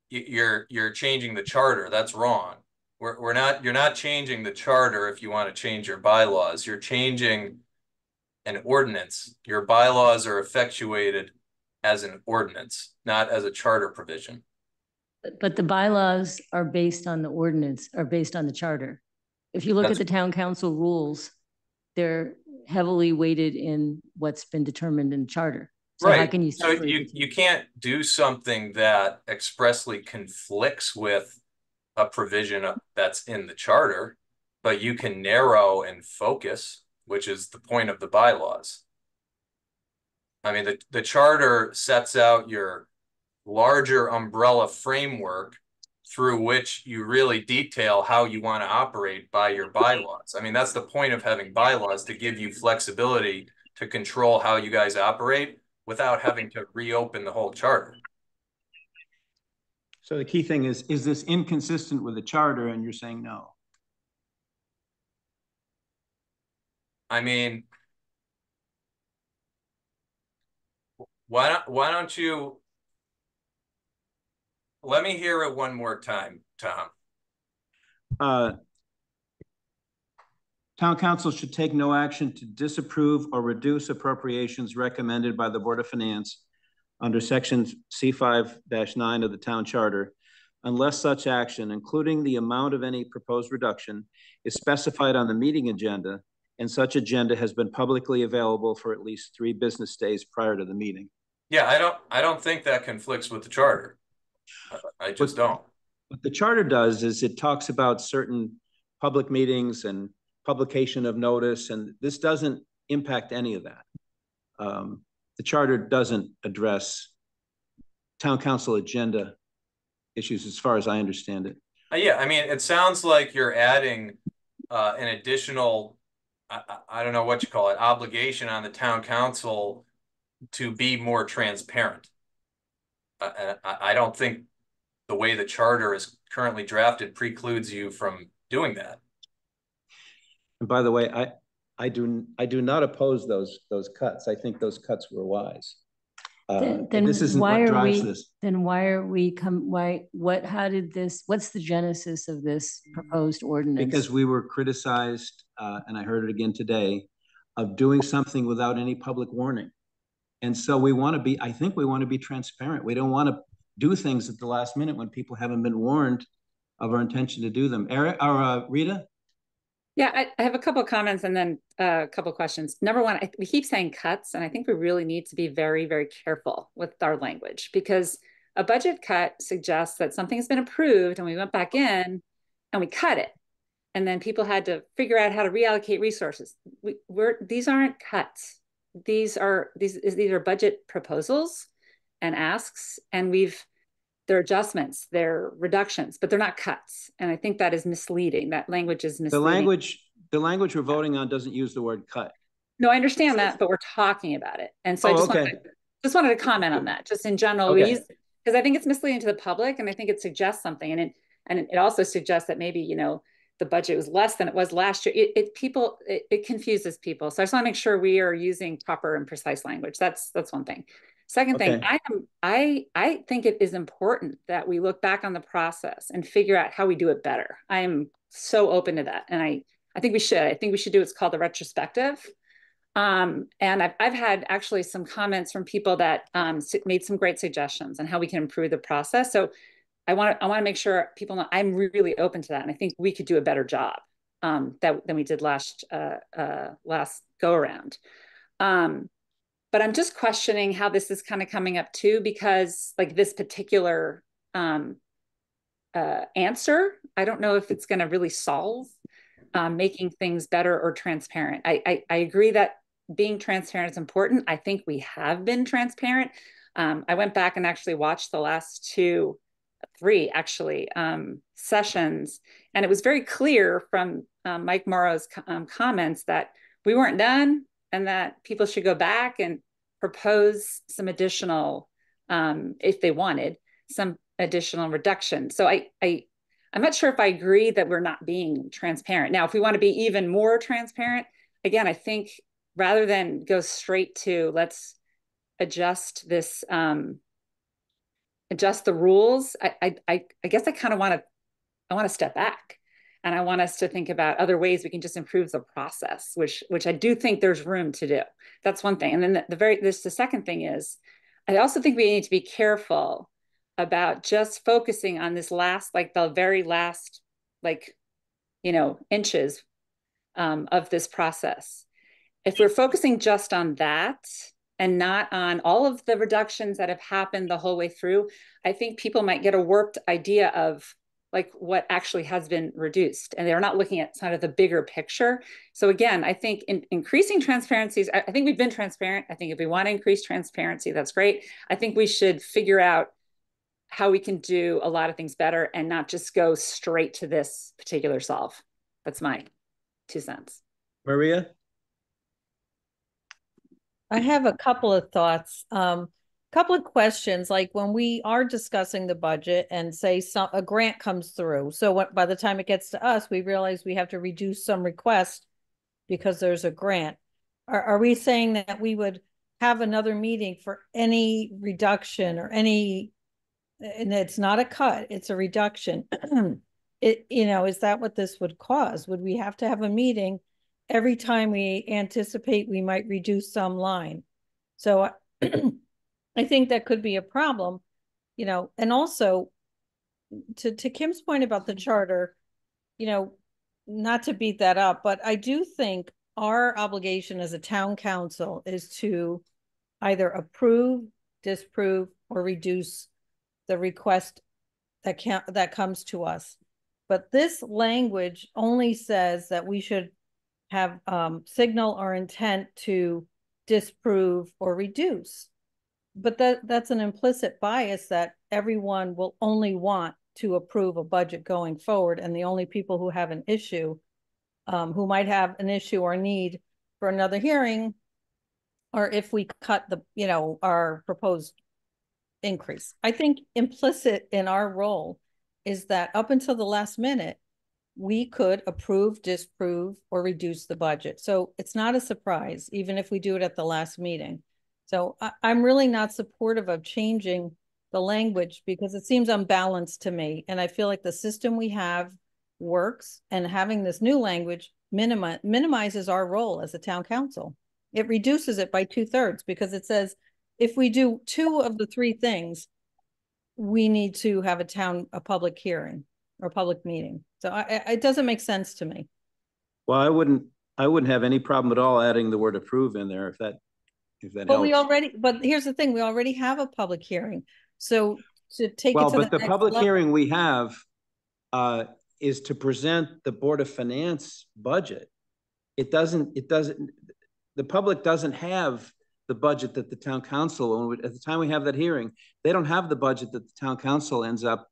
you're changing the charter. That's wrong. You're not changing the charter if you want to change your bylaws. You're changing an ordinance. Your bylaws are effectuated as an ordinance, not as a charter provision. But the bylaws are based on the ordinance, are based on the charter. If you look at the town council rules, they're heavily weighted in what's been determined in the charter. So right. How can you separate you can't do something that expressly conflicts with a provision that's in the charter, but you can narrow and focus, which is the point of the bylaws. I mean, the charter sets out your larger umbrella framework through which you really detail how you want to operate by your bylaws. I mean, that's the point of having bylaws, to give you flexibility to control how you guys operate without having to reopen the whole charter. So the key thing is this inconsistent with the charter? And you're saying no. I mean, why don't you let me hear it one more time, Tom? Town council should take no action to disapprove or reduce appropriations recommended by the Board of Finance under section C5-9 of the town charter, unless such action, including the amount of any proposed reduction, is specified on the meeting agenda, and such agenda has been publicly available for at least 3 business days prior to the meeting. Yeah, I don't think that conflicts with the charter. I just don't. What the charter does is it talks about certain public meetings and publication of notice, and this doesn't impact any of that. The charter doesn't address town council agenda issues as far as I understand it. Yeah, I mean, it sounds like you're adding an additional, I don't know what you call it, obligation on the town council to be more transparent. I don't think the way the charter is currently drafted precludes you from doing that. And by the way, I do not oppose those cuts. I think those cuts were wise. Then this isn't what drives this. Then why are we what's the genesis of this proposed ordinance? Because we were criticized, and I heard it again today, of doing something without any public warning. And so I think we want to be transparent. We don't want to do things at the last minute when people haven't been warned of our intention to do them. Rita? Yeah, I have a couple of comments and then a couple of questions. Number one, we keep saying cuts, and I think we really need to be very, very careful with our language, because a budget cut suggests that something has been approved and we went back in and we cut it. And then people had to figure out how to reallocate resources. These aren't cuts. These are budget proposals and asks, and they're adjustments, they're reductions, but they're not cuts. And I think that is misleading. That language is misleading. The language we're voting on doesn't use the word cut. No, I understand that, but we're talking about it. And so I just wanted to comment on that, just in general, because I think it's misleading to the public, and I think it suggests something. And it also suggests that maybe, the budget was less than it was last year. It confuses people. So I just want to make sure we are using proper and precise language. That's one thing. Second thing, I think it is important that we look back on the process and figure out how we do it better. I am so open to that. And I think we should. I think we should do what's called a retrospective. And I've had actually some comments from people that made some great suggestions on how we can improve the process. So I want to make sure people know I'm really open to that. And I think we could do a better job than we did last go around. But I'm just questioning how this is kind of coming up too, because like this particular answer, I don't know if it's going to really solve making things better or transparent. I agree that being transparent is important. I think we have been transparent. I went back and actually watched the last three actually sessions, and it was very clear from Mike Morrow's comments that we weren't done and that people should go back and propose some additional, if they wanted, some additional reduction. So I'm not sure if I agree that we're not being transparent. Now, if we want to be even more transparent, again, I think rather than go straight to let's adjust this, adjust the rules, I guess I kind of want to step back, and I want us to think about other ways we can just improve the process, which I do think there's room to do. That's one thing. And then the second thing is, I also think we need to be careful about just focusing on this last, like the very last, like, inches of this process. If we're focusing just on that and not on all of the reductions that have happened the whole way through, I think people might get a warped idea of like what actually has been reduced, and they're not looking at kind of the bigger picture. So again, I think increasing transparencies, I think we've been transparent. I think if we want to increase transparency, that's great. I think we should figure out how we can do a lot of things better and not just go straight to this particular solve. That's my 2 cents. Maria? I have a couple of thoughts. Couple of questions, like when we are discussing the budget and say a grant comes through. So by the time it gets to us, we realize we have to reduce some request because there's a grant. Are we saying that we would have another meeting for any reduction or any, and it's not a cut, it's a reduction. Is that what this would cause? Would we have to have a meeting every time we anticipate we might reduce some line? So I think that could be a problem, and also to Kim's point about the charter, not to beat that up, but I do think our obligation as a town council is to either approve, disapprove, or reduce the request that comes to us. But this language only says that we should have signal our intent to disprove or reduce. But that's an implicit bias that everyone will only want to approve a budget going forward, and the only people who have an issue, who might have an issue or need for another hearing, or if we cut our proposed increase. I think implicit in our role is that up until the last minute, we could approve, disapprove, or reduce the budget. So it's not a surprise, even if we do it at the last meeting. So I'm really not supportive of changing the language because it seems unbalanced to me. And I feel like the system we have works, and having this new language minimizes our role as a town council. It reduces it by 2/3 because it says, if we do 2 of the 3 things, we need to have a public hearing or public meeting. So it doesn't make sense to me. Well, I wouldn't have any problem at all adding the word approve in there if that helps. But here's the thing, we already have a public hearing. So to take it to the next public level, hearing we have is to present the Board of Finance budget. The public doesn't have the budget that the town council, at the time we have that hearing, they don't have the budget that the town council ends up,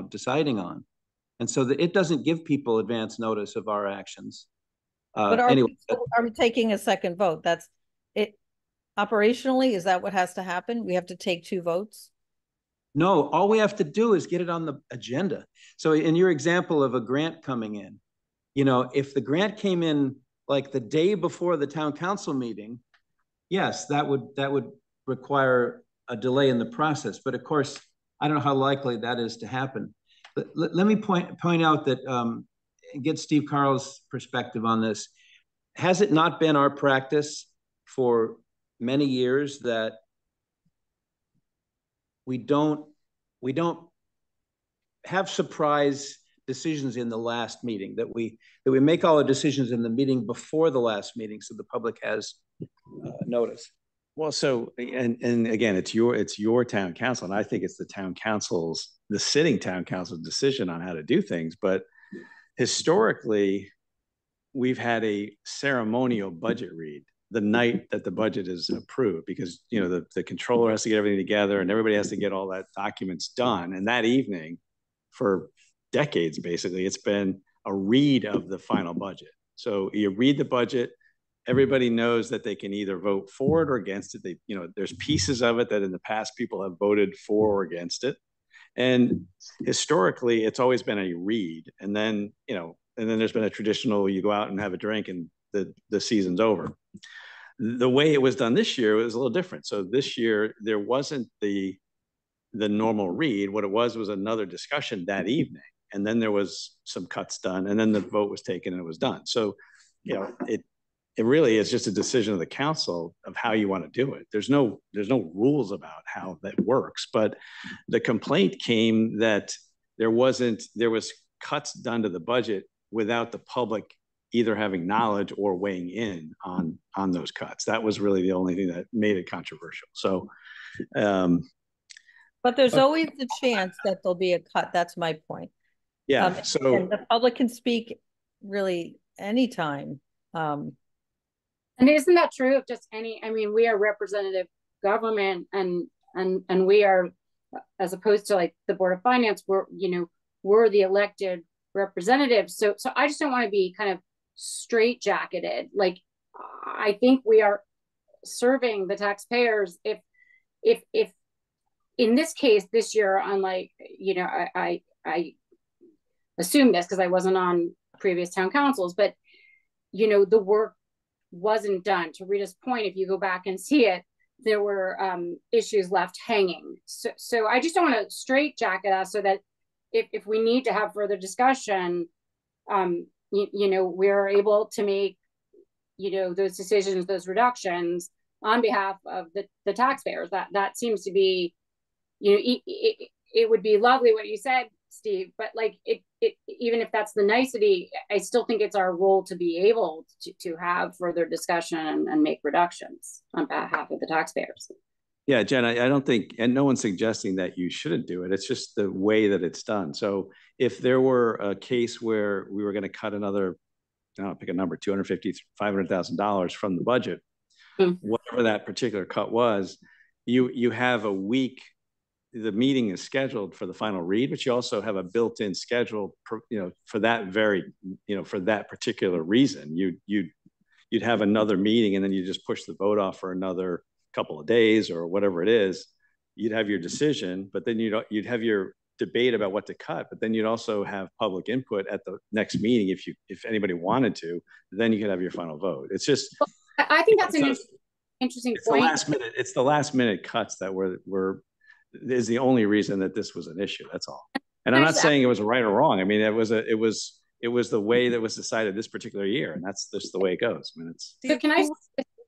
deciding on. And so it doesn't give people advance notice of our actions. But are we taking a second vote? That's it. Operationally, is that what has to happen? We have to take 2 votes? No, all we have to do is get it on the agenda. So in your example of a grant coming in, if the grant came in like the day before the town council meeting, yes, that would require a delay in the process. But of course, I don't know how likely that is to happen. Let me point out that, get Steve Carl's perspective on this. Has it not been our practice for many years that we don't have surprise decisions in the last meeting, that we make all the decisions in the meeting before the last meeting so the public has notice? Well, so, and again, it's your town council, and I think it's the sitting town council's decision on how to do things. But historically, we've had a ceremonial budget read the night that the budget is approved, because, you know, the controller has to get everything together and everybody has to get all that documents done. And that evening, for decades, basically, it's been a read of the final budget. So you read the budget, everybody knows that they can either vote for it or against it. They, you know, there's pieces of it that in the past people have voted for or against it. And historically, it's always been a read. And then, you know, and then there's been a traditional, you go out and have a drink and the season's over. The way it was done this year was a little different. So this year, there wasn't the normal read. What it was another discussion that evening. And then there was some cuts done, and then the vote was taken and it was done. So, you know, it really is just a decision of the council of how you want to do it. There's no rules about how that works, but the complaint came that there was cuts done to the budget without the public either having knowledge or weighing in on those cuts. That was really the only thing that made it controversial. So, but there's always the chance that there'll be a cut. That's my point. Yeah. So and the public can speak really anytime. And isn't that true of just any? I mean, we are representative government, and we are, as opposed to like the Board of Finance, we're the elected representatives. So I just don't want to be kind of straitjacketed. Like, I think we are serving the taxpayers. If in this case this year, unlike, you know, I assume this because I wasn't on previous town councils, but you know, the work wasn't done. To Rita's point, if you go back and see it, there were issues left hanging. So I just don't want to straitjacket us, so that if we need to have further discussion, you know, we're able to make, you know, those decisions, those reductions on behalf of the taxpayers. That seems to be, you know, it would be lovely what you said, Steve, but like it even if that's the nicety, I still think it's our role to be able to have further discussion and make reductions on behalf of the taxpayers. Yeah, Jen, I don't think, and no one's suggesting that you shouldn't do it. It's just the way that it's done. So if there were a case where we were going to cut another, I'll pick a number, $250,000, $500,000 from the budget, whatever that particular cut was, you have a week. The meeting is scheduled for the final read, but you also have a built-in schedule, you know, for that very, you know, for that particular reason. You'd have another meeting, and then you just push the vote off for another couple of days or whatever it is. You'd have your decision, but then you'd have your debate about what to cut, but then you'd also have public input at the next meeting if anybody wanted to. Then you could have your final vote. It's just, I think that's an interesting point. It's the last minute cuts that is the only reason that this was an issue. That's all. And I'm not saying it was right or wrong. I mean, it was the way that was decided this particular year, and that's just the way it goes. I mean, it's. So can I,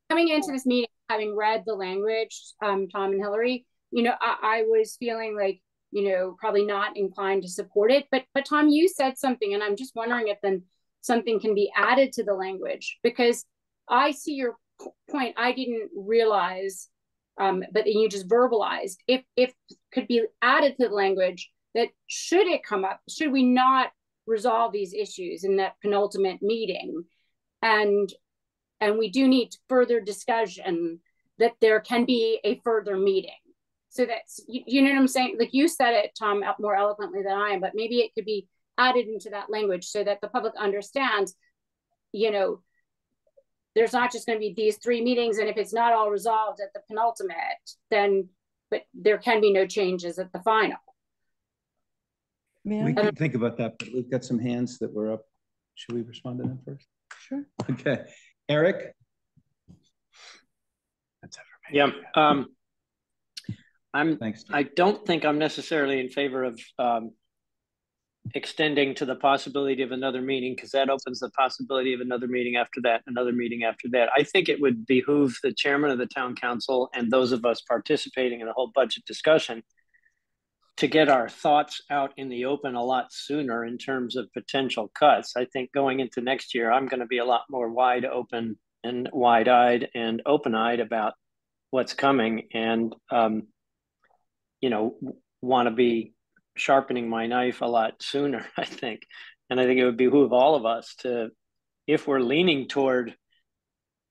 coming into this meeting, having read the language, Tom and Hillary, you know, I was feeling like, you know, probably not inclined to support it. But Tom, you said something, and I'm just wondering if then something can be added to the language, because I see your point. I didn't realize. But you just verbalized, if could be added to the language, that should it come up, should we not resolve these issues in that penultimate meeting, and we do need further discussion, that there can be a further meeting. So that's, you know what I'm saying? Like you said it, Tom, more eloquently than I am, but maybe it could be added into that language so that the public understands, you know, there's not just going to be these 3 meetings, and if it's not all resolved at the penultimate, then, but there can be no changes at the final. We can think about that, but we've got some hands that were up. Should we respond to them first? Sure. Okay. Eric? That's everybody. Yeah. Thanks. I don't think I'm necessarily in favor of extending to the possibility of another meeting, because that opens the possibility of another meeting after that, another meeting after that. I think it would behoove the chairman of the town council and those of us participating in the whole budget discussion to get our thoughts out in the open a lot sooner in terms of potential cuts. I think going into next year, I'm going to be a lot more wide open and wide-eyed and open-eyed about what's coming, and you know, want to be sharpening my knife a lot sooner, I think. And I think it would behoove all of us to, if we're leaning toward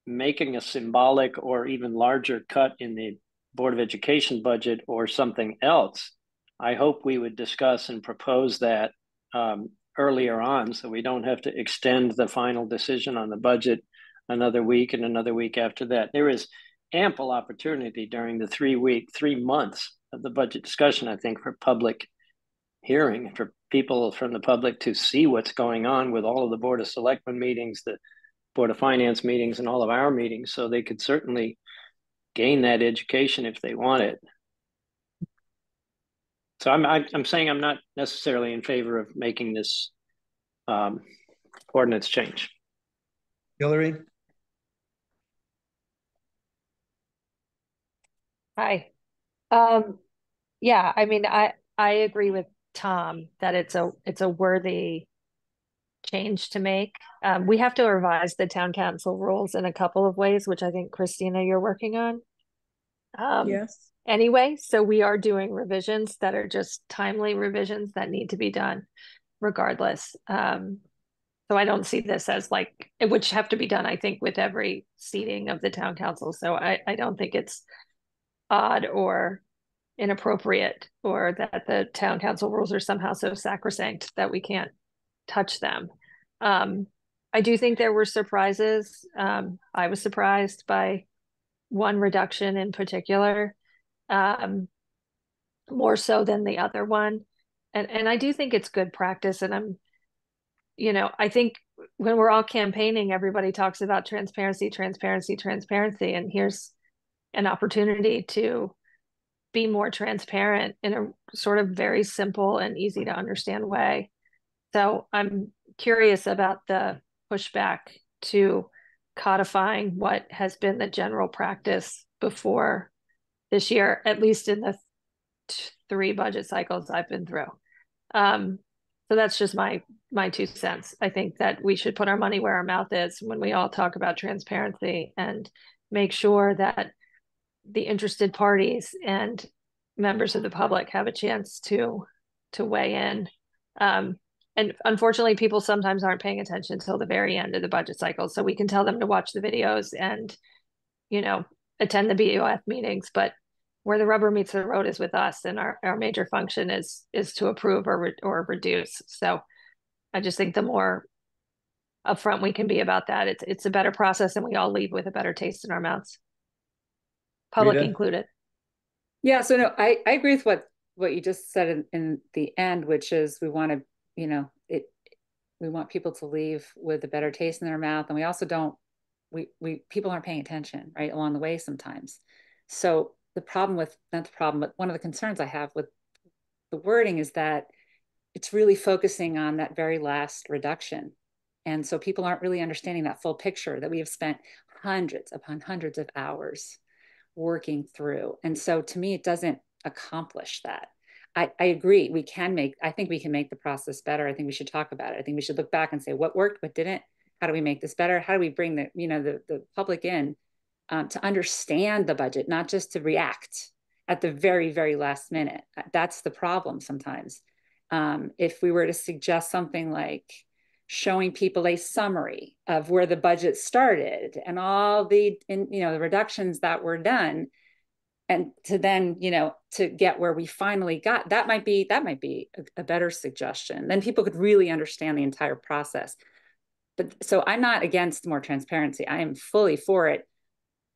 making a symbolic or even larger cut in the Board of Education budget or something else, I hope we would discuss and propose that earlier on, so we don't have to extend the final decision on the budget another week and another week after that. There is ample opportunity during the 3 months of the budget discussion, I think, for public hearing, for people from the public to see what's going on with all of the Board of Selectmen meetings, the Board of Finance meetings, and all of our meetings, so they could certainly gain that education if they want it. So I'm saying I'm not necessarily in favor of making this ordinance change. Hillary? Hi. Yeah, I mean, I agree with Tom that it's a worthy change to make. We have to revise the town council rules in a couple of ways, which I think, Christina, you're working on. Yes. Anyway, so we are doing revisions that are just timely revisions that need to be done regardless. So I don't see this as like, which have to be done, I think, with every seating of the town council. So I don't think it's odd or inappropriate, or that the town council rules are somehow so sacrosanct that we can't touch them. I do think there were surprises. I was surprised by one reduction in particular, more so than the other one. And I do think it's good practice. And I think when we're all campaigning, everybody talks about transparency, transparency, transparency. And here's an opportunity to be more transparent in a sort of very simple and easy to understand way. So I'm curious about the pushback to codifying what has been the general practice before this year, at least in the 3 budget cycles I've been through. So that's just my 2 cents. I think that we should put our money where our mouth is when we all talk about transparency, and make sure that the interested parties and members of the public have a chance to weigh in. And unfortunately, people sometimes aren't paying attention until the very end of the budget cycle. So we can tell them to watch the videos and, attend the BOF meetings, but where the rubber meets the road is with us, and our major function is to approve or reduce. So I just think the more upfront we can be about that, it's a better process, and we all leave with a better taste in our mouths, public Rita? included. Yeah, so no, I agree with what you just said in the end, which is we want to, we want people to leave with a better taste in their mouth, and we also don't, people aren't paying attention right along the way sometimes. So not the problem, but one of the concerns I have with the wording is that it's really focusing on that very last reduction. And so people aren't really understanding that full picture that we have spent hundreds upon hundreds of hours working through. And so to me, it doesn't accomplish that. I agree. I think we can make the process better. I think we should talk about it. I think we should look back and say what worked, what didn't. How do we make this better? How do we bring the public in to understand the budget, not just to react at the very, very last minute? That's the problem sometimes. If we were to suggest something like showing people a summary of where the budget started and all the reductions that were done, and to then, to get where we finally got, that might be a better suggestion. Then people could really understand the entire process. But so I'm not against more transparency. I am fully for it.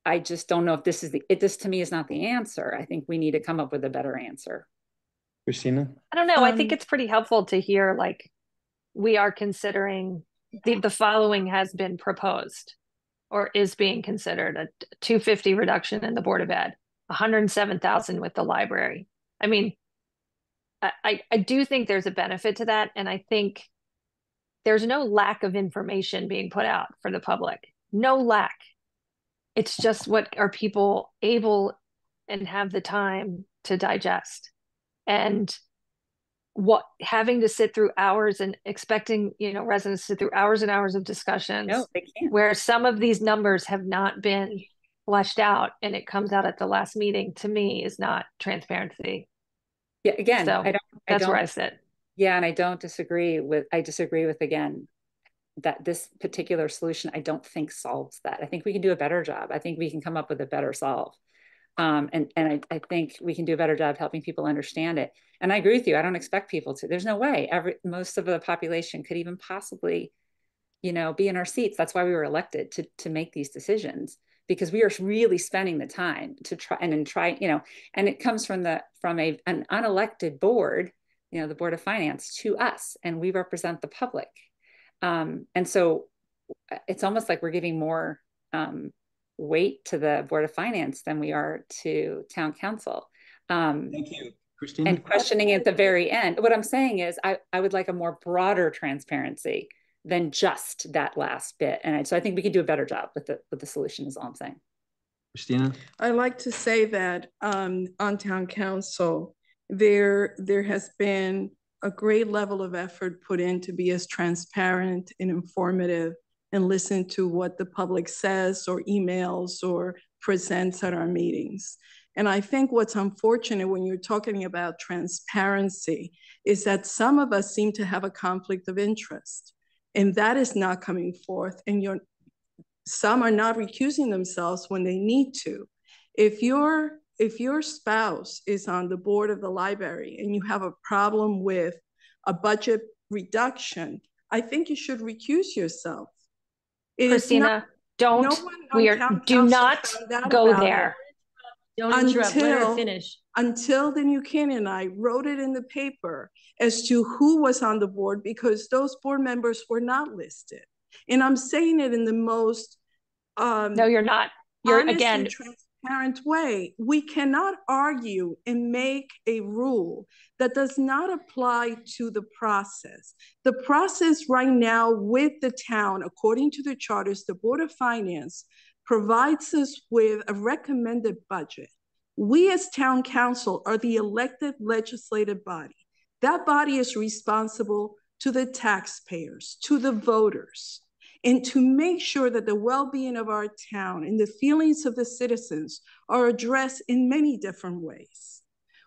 I just don't know if this to me is not the answer. I think we need to come up with a better answer. Christina? I don't know. I think it's pretty helpful to hear, like, we are considering the following has been proposed or is being considered: a 250 reduction in the Board of Ed, 107,000 with the library. I mean, I do think there's a benefit to that. And I think there's no lack of information being put out for the public. No lack. It's just, what are people able and have the time to digest? And what having to sit through hours and expecting, residents to sit through hours and hours of discussions. No, they can't. Where some of these numbers have not been fleshed out and it comes out at the last meeting, to me is not transparency. Yeah, again, so that's where I sit. Yeah, and I disagree with, again, that this particular solution, I don't think solves that. I think we can do a better job. I think we can come up with a better solve. And I think we can do a better job helping people understand it. And I agree with you. I don't expect people to. There's no way most of the population could even possibly, you know, be in our seats. That's why we were elected, to make these decisions, because we are really spending the time to try, you know, and it comes from an unelected board, you know, the Board of Finance, to us, and we represent the public. And so it's almost like we're giving more weight to the Board of Finance than we are to town council. Thank you, Christina. And questioning at the very end. What I'm saying is I would like a more broader transparency than just that last bit. And so I think we could do a better job with the solution, is all I'm saying. Christina? I like to say that on town council, there has been a great level of effort put in to be as transparent and informative and listen to what the public says or emails or presents at our meetings. And I think what's unfortunate when you're talking about transparency is that some of us seem to have a conflict of interest, and that is not coming forth. And some are not recusing themselves when they need to. If your spouse is on the board of the library and you have a problem with a budget reduction, I think you should recuse yourself. Christina, do not go there. Don't interrupt, let her finish. Until the New Canaan and I wrote it in the paper as to who was on the board, because those board members were not listed. And I'm saying it in the most no, you're not. You're honest again and transparent way. We cannot argue and make a rule that does not apply to the process. The process right now with the town, according to the charters, the Board of Finance provides us with a recommended budget. We as town council are the elected legislative body. That body is responsible to the taxpayers, to the voters, and to make sure that the well-being of our town and the feelings of the citizens are addressed in many different ways.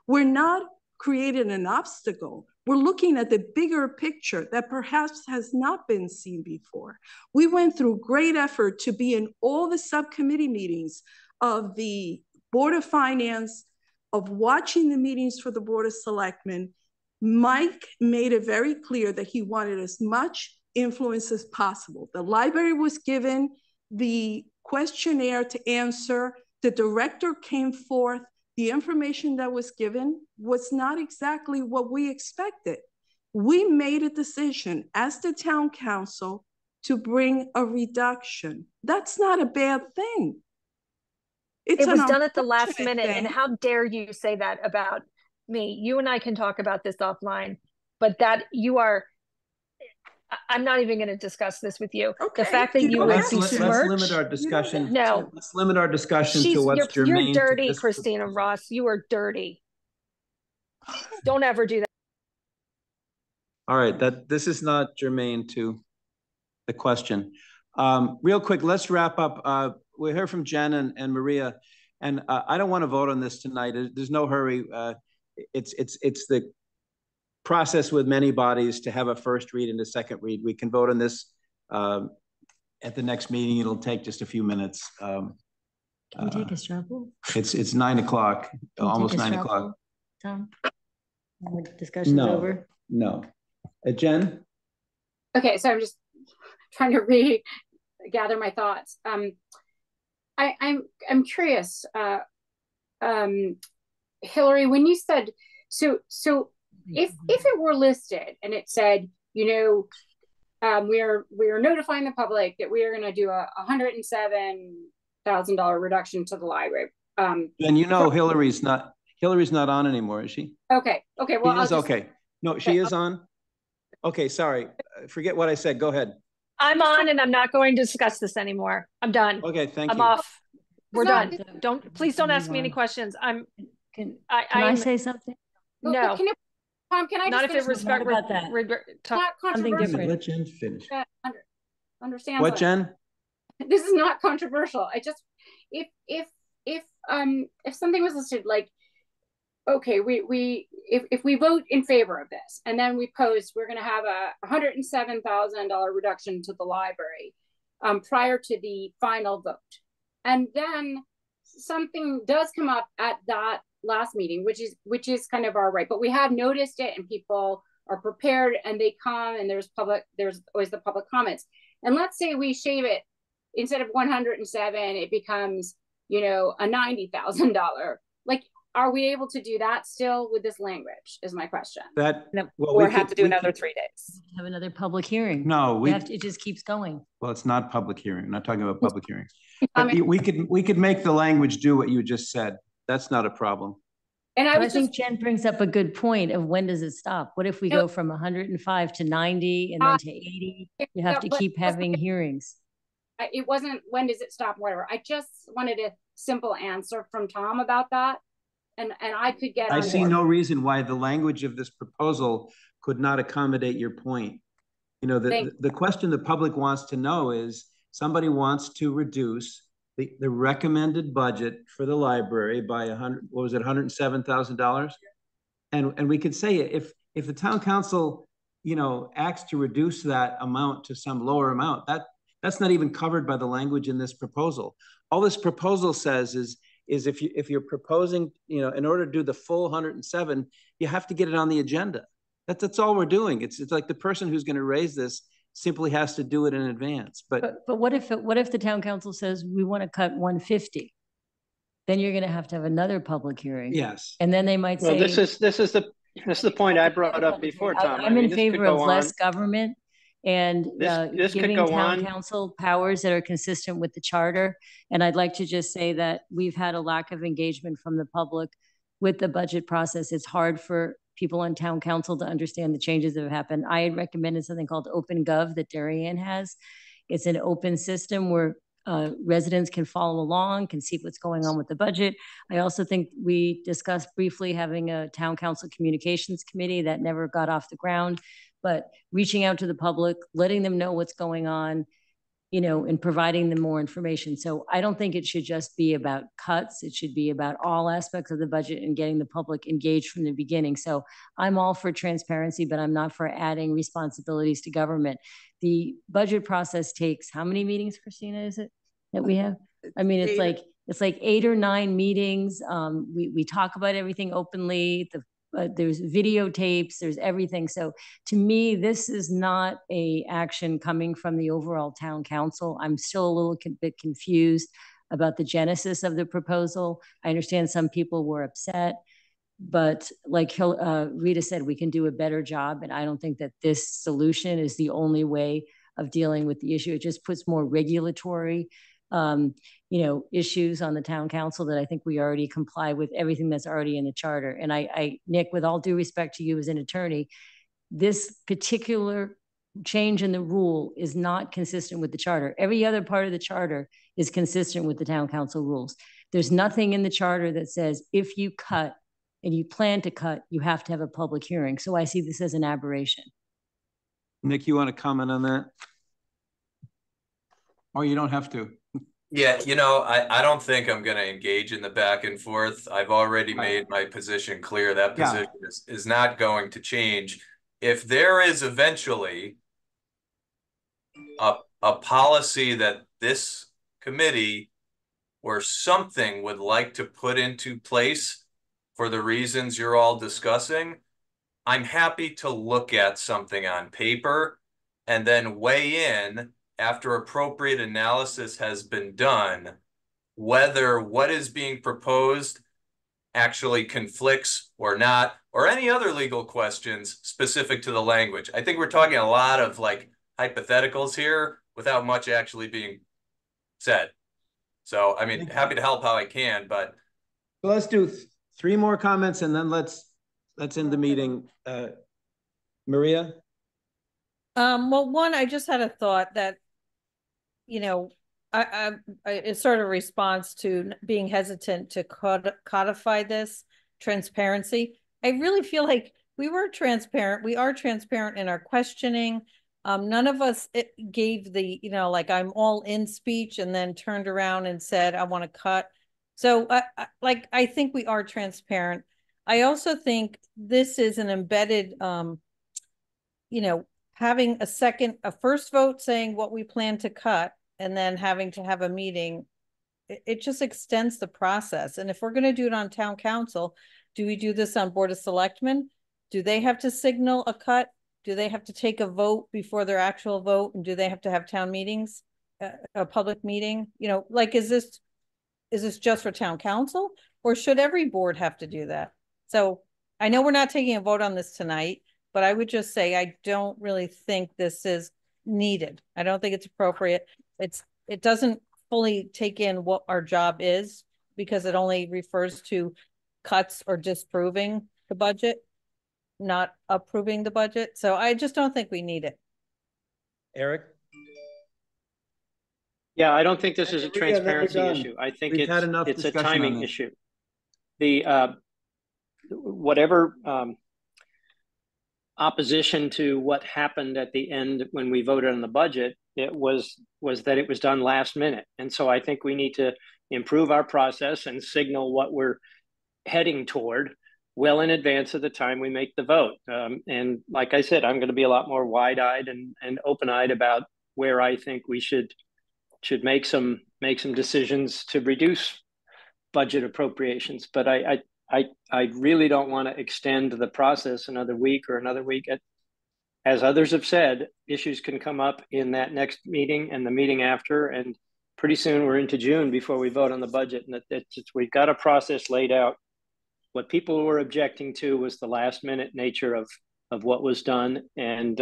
We're not creating an obstacle. We're looking at the bigger picture that perhaps has not been seen before. We went through great effort to be in all the subcommittee meetings of the Board of Finance, of watching the meetings for the Board of Selectmen. Mike made it very clear that he wanted as much influence as possible. The library was given the questionnaire to answer. The director came forth. The information that was given was not exactly what we expected. We made a decision as the town council to bring a reduction. That's not a bad thing. It was done at the last minute. And how dare you say that about me? You and I can talk about this offline, but that you are, I'm not even going to discuss this with you. Okay. The fact that you would besmirch. Let's limit our discussion. No. Let's limit our discussion to what's germane. You're dirty, Christina Ross. You are dirty. Don't ever do that. All right, this is not germane to the question. Real quick, let's wrap up. We'll hear from Jen and Maria, and I don't want to vote on this tonight. There's no hurry. It's the process with many bodies to have a first read and a second read. We can vote on this at the next meeting. It'll take just a few minutes. Can we take a straw poll? It's 9 o'clock, almost 9 o'clock. Tom, the discussion's over. No. Jen? Okay, so I'm just trying to gather my thoughts. I'm curious, Hillary, when you said, so if it were listed and it said, you know, we are notifying the public that we are going to do a $107,000 reduction to the library. And you know, Hillary's not on anymore, is she? Okay. Well, okay. No, she is on. Okay, sorry. Forget what I said. Go ahead. I'm on, and I'm not going to discuss this anymore. I'm done. Okay, thank you. I'm off. We're done. Please don't ask me any questions. Can I say something? No. Tom, can I not just if it respect about that? Not something different. Let Jen finish. Understand what, Jen? This is not controversial. I just if something was listed like okay, if we vote in favor of this, and then we post, we're going to have a $107,000 reduction to the library prior to the final vote. And then something does come up at that last meeting, which is kind of our right, but we have noticed it and people are prepared and they come and there's always the public comments. And let's say we shave it, instead of 107, it becomes, you know, a $90,000. Like, are we able to do that still with this language is my question. That, well, or have to do another 3 days. Have another public hearing. No, it just keeps going. Well, it's not public hearing. I'm not talking about public hearings. But we could make the language do what you just said. That's not a problem. And I think Jen brings up a good point of when does it stop? What if we go from 105 to 90 and then to 80? You have to keep having hearings. It wasn't when does it stop, whatever. I just wanted a simple answer from Tom about that. And I could get. I see no reason why the language of this proposal could not accommodate your point. You know, the question the public wants to know is, somebody wants to reduce the recommended budget for the library by $107,000. And we could say, if the town council, you know, acts to reduce that amount to some lower amount, that's not even covered by the language in this proposal. All this proposal says is if you're proposing, you know, in order to do the full 107, you have to get it on the agenda. That's all we're doing. It's like the person who's going to raise this simply has to do it in advance. But what if the town council says we want to cut 150? Then you're going to have another public hearing. Yes. And then they might say, this is the point I brought up before, Tom. I'm in favor of less government and giving town council powers that are consistent with the charter. And I'd like to just say that we've had a lack of engagement from the public with the budget process. It's hard for people on town council to understand the changes that have happened. I had recommended something called OpenGov that Darien has. It's an open system where residents can follow along, can see what's going on with the budget. I also think we discussed briefly having a town council communications committee that never got off the ground, but reaching out to the public, letting them know what's going on, you know, and providing them more information. So I don't think it should just be about cuts. It should be about all aspects of the budget and getting the public engaged from the beginning. So I'm all for transparency, but I'm not for adding responsibilities to government. The budget process takes how many meetings, Christina, is it that we have? I mean, it's like 8 or 9 meetings. We talk about everything openly. There's videotapes, there's everything. So to me, this is not a action coming from the overall town council. I'm still a little bit confused about the genesis of the proposal. I understand some people were upset, but like Rita said, we can do a better job. And I don't think that this solution is the only way of dealing with the issue. It just puts more regulatory you know, issues on the town council that I think we already comply with everything that's already in the charter. And Nick, with all due respect to you as an attorney, this particular change in the rule is not consistent with the charter. Every other part of the charter is consistent with the town council rules. There's nothing in the charter that says if you cut and you plan to cut, you have to have a public hearing. So I see this as an aberration. Nick, you want to comment on that? Or you don't have to. Yeah, you know, I don't think I'm going to engage in the back and forth. I've already made my position clear. That position is not going to change. If there is eventually a policy that this committee or something would like to put into place for the reasons you're all discussing, I'm happy to look at something on paper and then weigh in after appropriate analysis has been done, whether what is being proposed actually conflicts or not, or any other legal questions specific to the language. I think we're talking a lot of like hypotheticals here without much actually being said. So, I mean, happy to help how I can, but. So let's do 3 more comments and then let's end the meeting. Maria? Well, one, I just had a thought that, you know, it's sort of a response to being hesitant to codify this transparency. I really feel like we were transparent. We are transparent in our questioning. None of us gave the, you know, like I'm all in speech and then turned around and said, I want to cut. So I think we are transparent. I also think this is an embedded, you know, having a first vote saying what we plan to cut and then having to have a meeting, it just extends the process. And if we're going to do it on town council, do we do this on Board of Selectmen? Do they have to signal a cut? Do they have to take a vote before their actual vote? And do they have to have town meetings, a public meeting? You know, like, is this just for town council, or should every board have to do that? So I know we're not taking a vote on this tonight, but I would just say, I don't really think this is needed. I don't think it's appropriate. It doesn't fully take in what our job is, because it only refers to cuts or disproving the budget, not approving the budget. So I just don't think we need it. Eric? Yeah, I don't think this is a transparency issue. I think it's a timing issue. The whatever opposition to what happened at the end when we voted on the budget, it was that it was done last minute. And so I think we need to improve our process and signal what we're heading toward well in advance of the time we make the vote. And like I said, I'm going to be a lot more wide-eyed and open-eyed about where I think we should make some decisions to reduce budget appropriations. But I really don't want to extend the process another week or another week. As others have said, issues can come up in that next meeting and the meeting after, and pretty soon we're into June before we vote on the budget. And we've got a process laid out. What people were objecting to was the last minute nature of what was done. And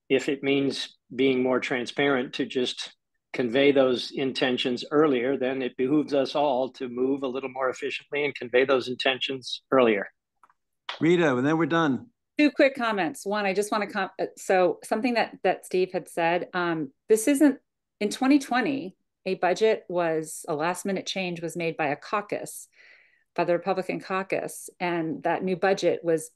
if it means being more transparent to just convey those intentions earlier, then it behooves us all to move a little more efficiently and convey those intentions earlier. Rita, and then we're done. 2 quick comments. One, I just want to so something that Steve had said, this isn't, in 2020, a last minute change was made by a caucus, by the Republican caucus, and that new budget was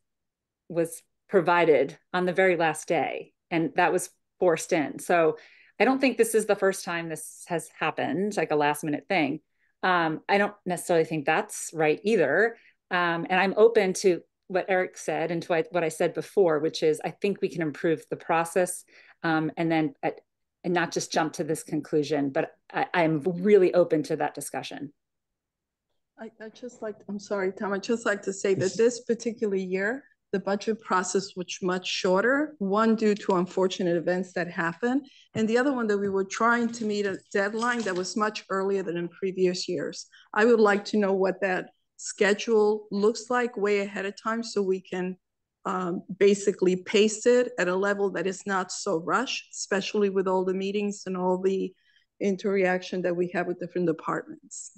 provided on the very last day, and that was forced in. So I don't think this is the first time this has happened, like a last minute thing. I don't necessarily think that's right either. And I'm open to what Eric said and to what I said before, which is I think we can improve the process and not just jump to this conclusion, but I'm really open to that discussion. I'm sorry, Tom, I'd just like to say that this particular year, the budget process was much shorter, one due to unfortunate events that happened, and the other one that we were trying to meet a deadline that was much earlier than in previous years. I would like to know what that schedule looks like way ahead of time so we can basically pace it at a level that is not so rushed, especially with all the meetings and all the interaction that we have with different departments.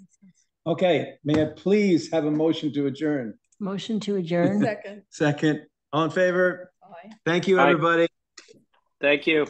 Okay, may I please have a motion to adjourn? Motion to adjourn. Second. Second. All in favor? Aye. Thank you, everybody. Thank you.